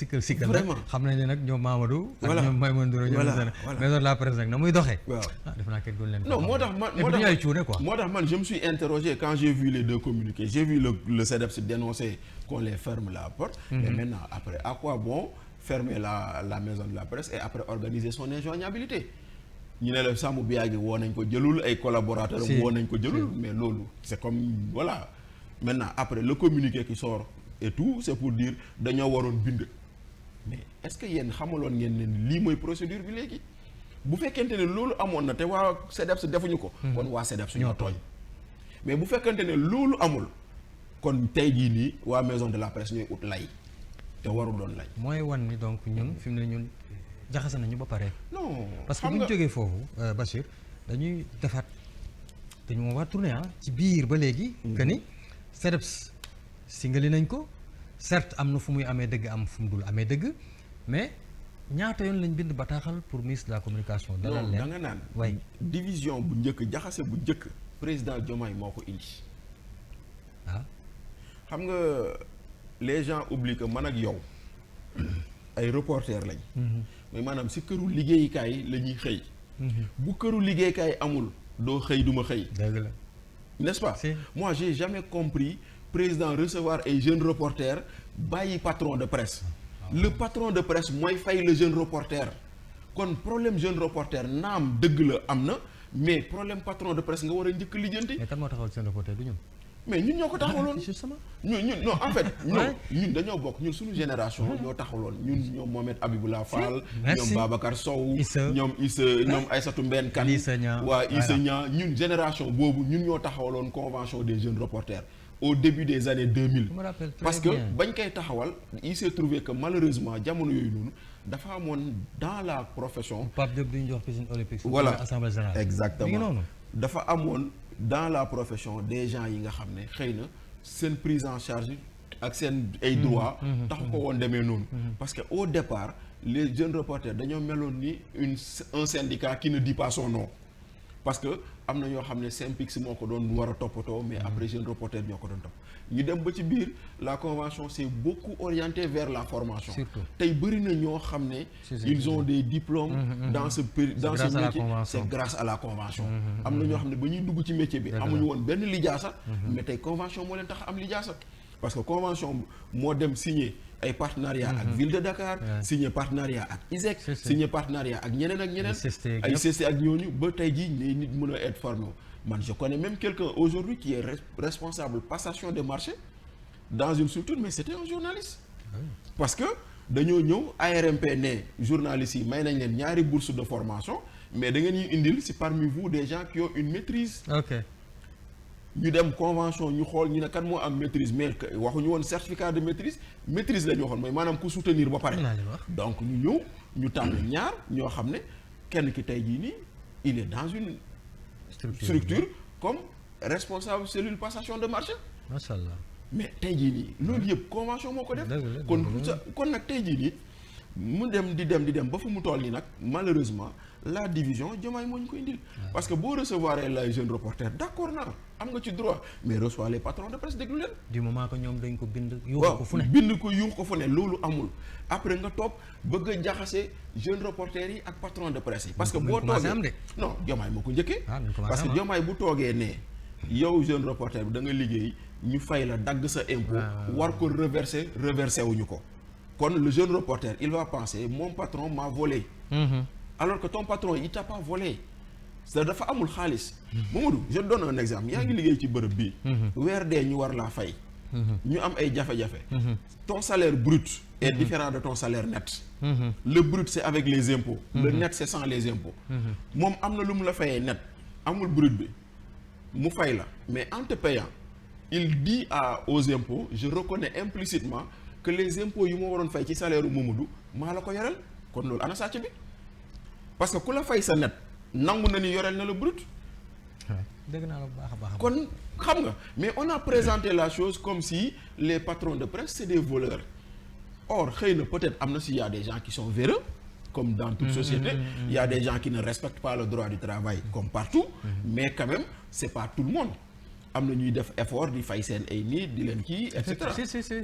vraiment xam nañ ne nag ñoom Mamadou. ak ñoom Maïmouna Ndour ñoom maison de la presse nag na muy doxee. waaw def naa kenn gënu leen. non moo tax man je me suis interrogé quand j'ai vu les deux communiqués j'ai vu le CDEPS dénoncer qu'on les ferme la porte. mais maintenant après à quoi bon fermer la maison de la presse et après organiser son injoignabilité. ñu ne la Samba Biagui woo nañ ko jëlul ay collaborateurs woo nañ ko jëlul mais loolu c'est comme voilà maintenant après le communiqué qui sort et tout c'est pour dire dañoo waroon bind mais est-ce que yéen xamaloon ngeen ne lii mooy procédure bi léegi bu fekkente ne loolu amoon na te waa CDEPS defuñu ko kon waa CDEPS ñoo tooñ mais bu fekkente ne loolu amul kon tey jii nii waa maison de la presse ñooy ut lay te warul doon lay mooy wan ni donc ñun fi mu ne ñun jaxase nañu ba pare. non parce que bu ñu jógee foofu Bachir dañuy defaat dañu war tourner ci biir ba léegi. que ni CDEPS singali nañ ko certes am na fu muy amee dëgg am fu mu dul amee dëgg mais ñaata yoon lañ bind bataaxal pour ministre de la communication. dalal leen da nga naan. way division bu njëkk jaxase bu njëkk président Diomaye moo ko indi. ah xam nga les gens oublient que man ak yow ay reporter lañ. mais maanaam si këru liggéeykaay la ñuy xëy. bu këru liggéeykaay amul doo xëy duma xëy. dëgg la n'est-ce pas. Si. Moi j'ai jamais compris président recevoir ay jeunes reporters bàyyi patron de presse. Le patron de presse mooy fay le jeune reporter. kon problème jeune reporter naam dëgg la am na mais problème patron de presse nga war a njëkk lijjanti. mais kan moo taxawal seen reporter du ñun. mais ñun ñoo ko taxawaloon justement. ñun non en fait. ñun dañoo bokk ñun suñu génération. ñoo taxawaloon ñun ñoom Mohamed Abibullah Fall. ñoom Babacar Sow. ñoom ñoom Aïssatou Mbène Kane. Issa Niang waa Issa Niang ñun génération boobu ñun ñoo taxawaloon convention des jeunes reporters au début des années 2000. Je me rappelle très parce que bien. bañ koy taxawal il s'est trouvé que malheureusement jamono yooyu noonu dafa amoon dans la profession. Pape Diop duñ jox piscine olympique. voilà assemblée générale. exactement mi ngi noonu. dafa amoon dans la profession des gens yi nga xam ne xëy na seen prise en charge ak seen ay droits. taxu ko woon demee noonu. parce que au départ les jeunes reporters dañoo meloon ni un syndicat qui ne dit pas son nom. parce que am na ñoo xam ne Synpics moo ko doon war a toppatoo mais après jeunes reporters ñoo ko doon topp ñu dem ba ci biir la convention s'est beaucoup orientée vers la formation. Surtout. tey bëri na ñoo xam ne. ils ont des diplômes. dans ce métier c'est grâce à la convention. am na ñoo xam ne ba ñuy dugg ci métier bi. amuñu woon benn lijaasa. mais tey convention moo leen tax am lijaasa. parce que convention moo dem signer ay partenariat ak ville de Dakar. signer partenariat ak ISEC. signer partenariat ak ñeneen ak ñeneen. ay CST ak ñooñu ba tey jii ñooy nit mën a être formé. man je connais même quelqu'un aujourd'hui qui est responsable passation des marchés dans une structure mais c'était un journaliste. parce que dañoo ñëw ARMP ne journalistes yi may nañ leen ñaari bourse de formation mais da ngeen ñuy indil si parmi vous des gens qui ont une maîtrise. ok. ñu dem convention ñu xool ñu ne kan moo am maîtrise mais waxuñu woon certificat de maîtrise la ñu waxoon mooy maanaam ku soutenir ba pare. donc ñu ñëw ñu tànn ñaar ñoo xam ne kenn ki tey jii nii il est dans une structure comme responsable cellule passation de marché. macha allah. mais tey jii nii loolu yëpp convention moo ko def. kon nag tey jii nii mu dem di dem ba fu mu toll nii nag malheureusement la division Diomaye moo ñu ko indil. parce que boo recevoir les jeunes reporters d'accord naa am nga ci droit mais reçoit les patrons de presse déglu leen. du moment que ñoom dañ ko bind. yuuxu ko fu ne bind ko yuuxu ko fu ne loolu amul après nga toog bëgg a jaxase jeunes reporters yi ak patron de presse yi. parce que boo toogee non Diomaye moo ko njëkkee. parce que Diomaye bu toogee ne yow jeune reporter bi da nga liggéey ñu fay la dagg sa impôt. war ko reverser wuñu ko. kon le jeune reporter il va penser mon patron m'a volé. alors que ton patron il t'a pas volé. c'est dafa amul xaalis. Mamadou je donne un exemple yaa ngi liggéey ci bërëb bii. weer dee ñu war laa fay. ñu am ay jafe-jafe. ton salaire brut est différent de ton salaire net. Le brut c'est avec les impôts. Le net c'est sans les impôts. moom am na lu mu la fayee net amul brut bi mu fay la mais en te payant il dit aux impôts je reconnais implicitement que les impôts yu ma waroon fay ci salaire u Mamadou maa la ko yoreel kon loolu ana sàcc bi parce que ku la fay sa net nangu na ni yoreel na la brut. dégg naa la bu baax a baax. kon xam nga mais on a présenté la chose comme si les patrons de presse c'est des voleurs or xëy na peut-être am na si y a des gens qui sont véreux comme dans toute société il y a des gens qui ne respectent pas le droit du travail comme partout mais quand même c'est pas tout le monde am na ñuy def effort di fay seen ay nit di leen kii et cetera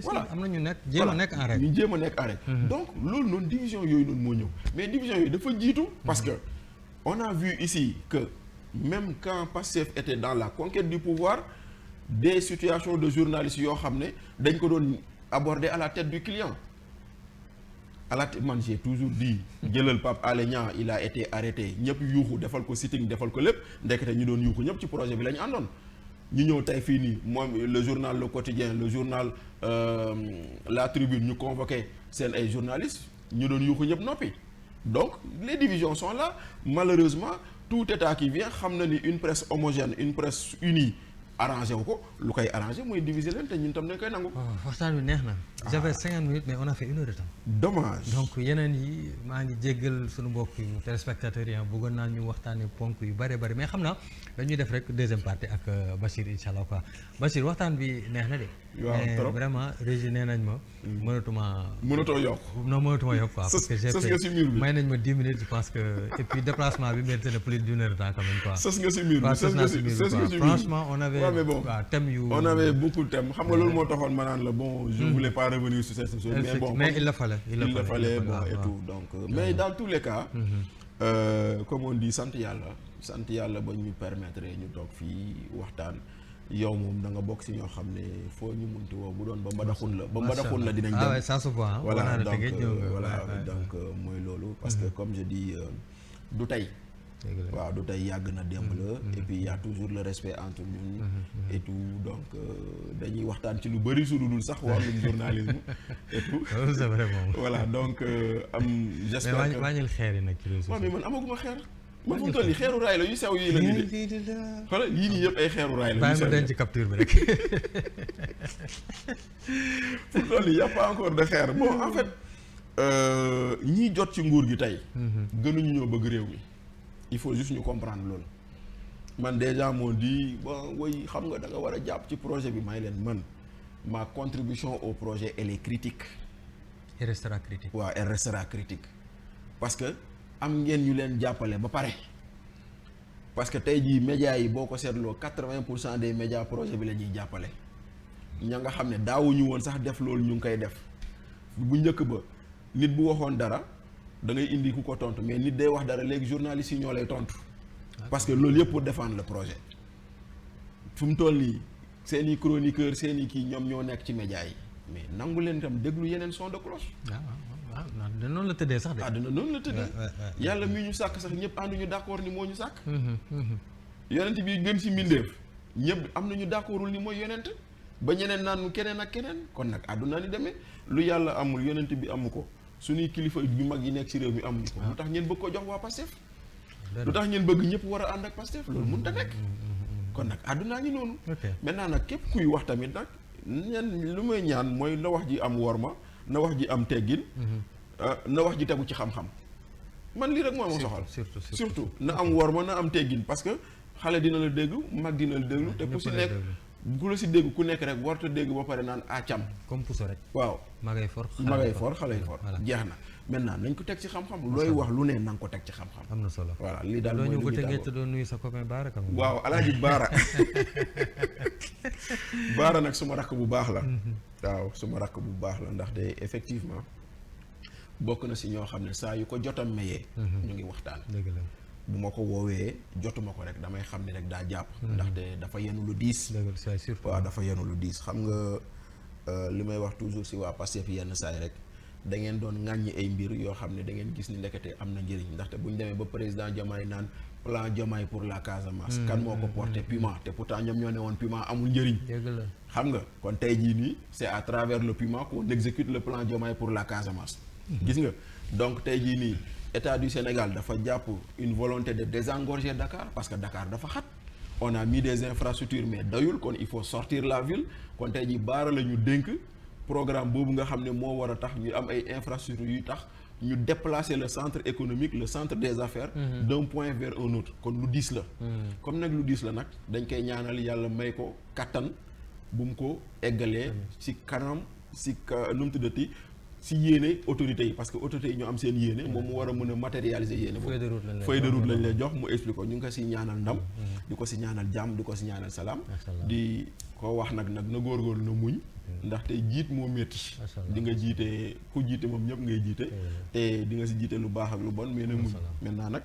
voilà am na ñu nekk jéem a nekk en règle ñu jéem a nekk en règle donc loolu noonu division yooyu noonu moo ñëw mais division yooyu dafa jiitu parce que on a vu ici que même quand Pastef était dans la conquête du pouvoir des situations de journalistes yoo xam ne dañ ko doon aborder à la tête du client man j'ai toujours dit jëlal Pape Alé Niang il a été arrêté ñëpp yuuxu defal ko sitting defal ko lépp ndekete ñu doon yuuxu ñëpp ci projet bi la ñu àndoon ñu ñëw tey fii nii moom le journal Le Quotidien le journal La Tribune ñu convoqué seen ay journalistes ñu doon yuuxu ñëpp noppi donc les divisions sont là malheureusement tout état qui vient xam na ni une presse homogène une presse unie arrangé wu ko lu koy arrangé mooy diviser leen te ñun tam dañ koy nangu. waxtaan bi neex na. j'avais 50 minutes mais on a fait 1 heure de temps. dommage. donc yeneen yi maa ngi jéggal suñu mbokk yu téléspectateurs yi bëggoon naa ñu waxtaanee ponk yu bare mais xam naa dañuy def rek deuxième partie ak Bachir incha allah quoi Bachir waxtaan bi neex na de. waaw trop vraiment régi nee nañ ma. mënatoo yokk. non mënatuma yokk quoi. parce que j'ai sës nga si mur bi may nañ ma 10 minutes je pense que et puis déplacement bi mérité na plus d'1 heure de temps quand même quoi. sës nga si mur bi franchement on avait non mais bon waaw thème yu on avait beaucoup de thèmes xam nga loolu moo taxoon ma naan la bon je voulais pas revenir sur cette chose mais bon mais il le fallait bon et tout donc mais dans tous les cas comme on dit sant yàlla ba ñu permettre ñu toog fii waxtaan yow moom da nga bokk si ñoo xam ne foo ñu munti woo bu doon ba mbadaxun la dinañ dem. Ah ouais, ça se voit. Voilà donc mooy loolu parce que comme je dis du tey. waaw du tey yàgg na démb la. et puis y a toujours le respect entre ñun. et tout donc dañuy waxtaan ci lu bëri su dul sax wàllum journalisme et tout. c'est vrai moom. voilà donc j'espère que mais wàññil xeer yi nag ci réseau. waaw mais man amaguma xeer. man fu mu toll nii xeeru raay la yu sew yii la ñu de xoolal yii nii yëpp ay xeeru raay la. bàyyi ma denc capture bi rek. fu mu toll nii y a pas encore de xeer bon en fait ñiy jot ci nguur gi tey. gënuñu ñoo bëgg réew mi. il faut juste ñu comprendre loolu man déjà moo di bon woy xam nga da nga war a jàpp ci projet bi may leen man ma contribution au projet elle est critique. elle restera critique. waaw elle restera critique parce que. am ngeen ñu leen jàppale ba pare parce que tey jii médias yi boo ko seetloo 80% des médias projet bi la ñuy jàppale ña nga xam ne daawuñu woon sax def loolu ñu ngi koy def bu njëkk ba nit bu waxoon dara da ngay indi ku ko tontu mais nit day wax dara léegi journalistes yi ñoo lay tontu parce que loolu yëpp pour défendre le projet fu mu toll nii seen i chroniqueurs seen i kii ñoom ñoo nekk ci médias yi mais nangu leen itam déglu yeneen son de cloche. waaw noonu la tëddee sax de. àdduna noonu la tëddee. yàlla mi ñu sàkk sax ñëpp ànduñu d'accord ni moo ñu sàkk. yonent bi gën ci mbindeef ñëpp am nañu d'accordul ni mooy yonent ba ñeneen naan keneen ak keneen kon nag àdduna ni demee lu yàlla amul yonent bi amu ko suñuy kilifa yu mag yi nekk ci réew mi amuñu ko. lu tax ngeen bëgg ko jox waa Pastef. lu tax ngeen bëgg ñëpp war a ànd ak Pastef loolu mënut a nekk. kon nag àddunaa ngi noonu. maintenant nag képp kuy wax tamit nag ñan lu may ñaan mooy na wax ji am worma. na wax ji am teggin. na wax ji tegu ci xam-xam. man lii rek moo ma soxal. surtout na am worma na am teggin parce que xale dina la dégg mag dina la déglu te ku si nekk ku la si dégg ku nekk rek warta dégg ba pare naan acam. comme puso rek. waaw magay for xale yi for jeex na maintenant nañ ko teg ci xam-xam. looy wax lu ne na nga ko teg ci xam-xam. am na solo voilà lii daal mooy li ñu tàggoo te doon nuyu sa copain Baara kam. waaw Alaaji Baara. Baara nag suma rakk bu baax la. waaw suma rakk bu baax la ndaxte effectivement bokk na si ñoo xam ne saa yu ko jotam mayee ñu ngi waxtaan. dëgg la bu ma ko woowee jotuma ko rek damay xam ne rek daa jàpp. ndaxte dafa yenu lu diis. dëgg la surtout waaw dafa yenu lu diis xam nga li may wax toujours si waa Pastef yenn saa yi rek da ngeen doon ŋàññi ay mbir yoo xam ne da ngeen gis ni ndekete am na njëriñ ndaxte bu ñu demee ba président Diomaye naan plan Diomaye pour la Casamance. kan moo ko porté Puma te pourtant ñoom ñoo ne woon Puma amul njëriñ. dëgg la xam nga kon tey jii nii c'est à travers le Puma qu'on exécute le plan Diomaye pour la Casamance. gis nga donc tey jii nii état du Sénégal dafa jàpp une volonté de désengorger Dakar parce que Dakar dafa xat. on a mis des infrastructures mais doyul kon il faut sortir la ville kon tey jii Baara la ñu dénk programme boobu nga xam ne moo war a tax ñu am ay infrastructures yu tax ñu déplacer le centre économique le centre des affaires. d'un point vers un autre kon lu diis la. comme nag lu diis la nag dañ koy ñaanal yàlla may ko kattan bu mu ko eggalee. ci kanam ci nu mu tuddati ci yéene autorités yi parce que autorités yi ñoo am seen yéene moom mu war a mën a matérialiser yéene boobu. feuille de route lañ lay jox mu explique ko ñu ngi ko ci ñaanal ndam. di ko ci ñaanal jàmm di ko ci ñaanal salaam. di ko wax nag na góorgóorlu na muñ. ndaxte jiit moo métti. di nga jiite ku jiite moom ñëpp ngay jiite. te di nga ci jiite lu baax ak lu bon mais na muñ. maintenant nag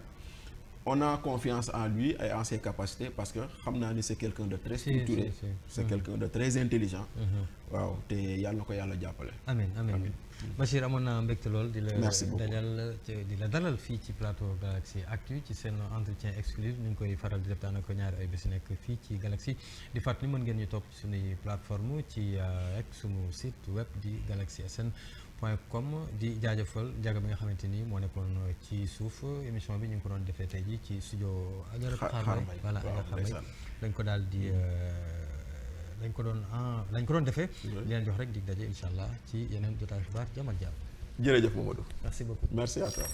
on a confiance en lui et en ses capacités parce que xam naa ni c'est quelqu'un de très structuré. c'est quelqu'un de très intelligent. waaw te yàlla na ko yàlla jàppale. amiin amiin Bachir amoon naa mbégte lool di la merci beaucoup di la dalal fii ci plateau Galaxy Actu ci seen entretien exclusif ni ñu koy faral di def daanaka ñaari ay bés nekk fii ci Galaxy di fàttali mën ngeen ñu topp suñuy plateforme ci ak suñu site web di galaxySN.com di jaajëfal njaga bi nga xamante ni moo nekkoon ci suuf émission bi ñu ngi ko doon defee tey ji ci studio Ajaratu Xaarbay voilà Ajaratu Xaarbay dañ ko daal di lañ ko doon defee di leen jox rek dig daje incha allah ci yeneen jotaay xibaar jàmm ak jàmm. jërëjëf Mamadou. merci beaucoup merci à toi.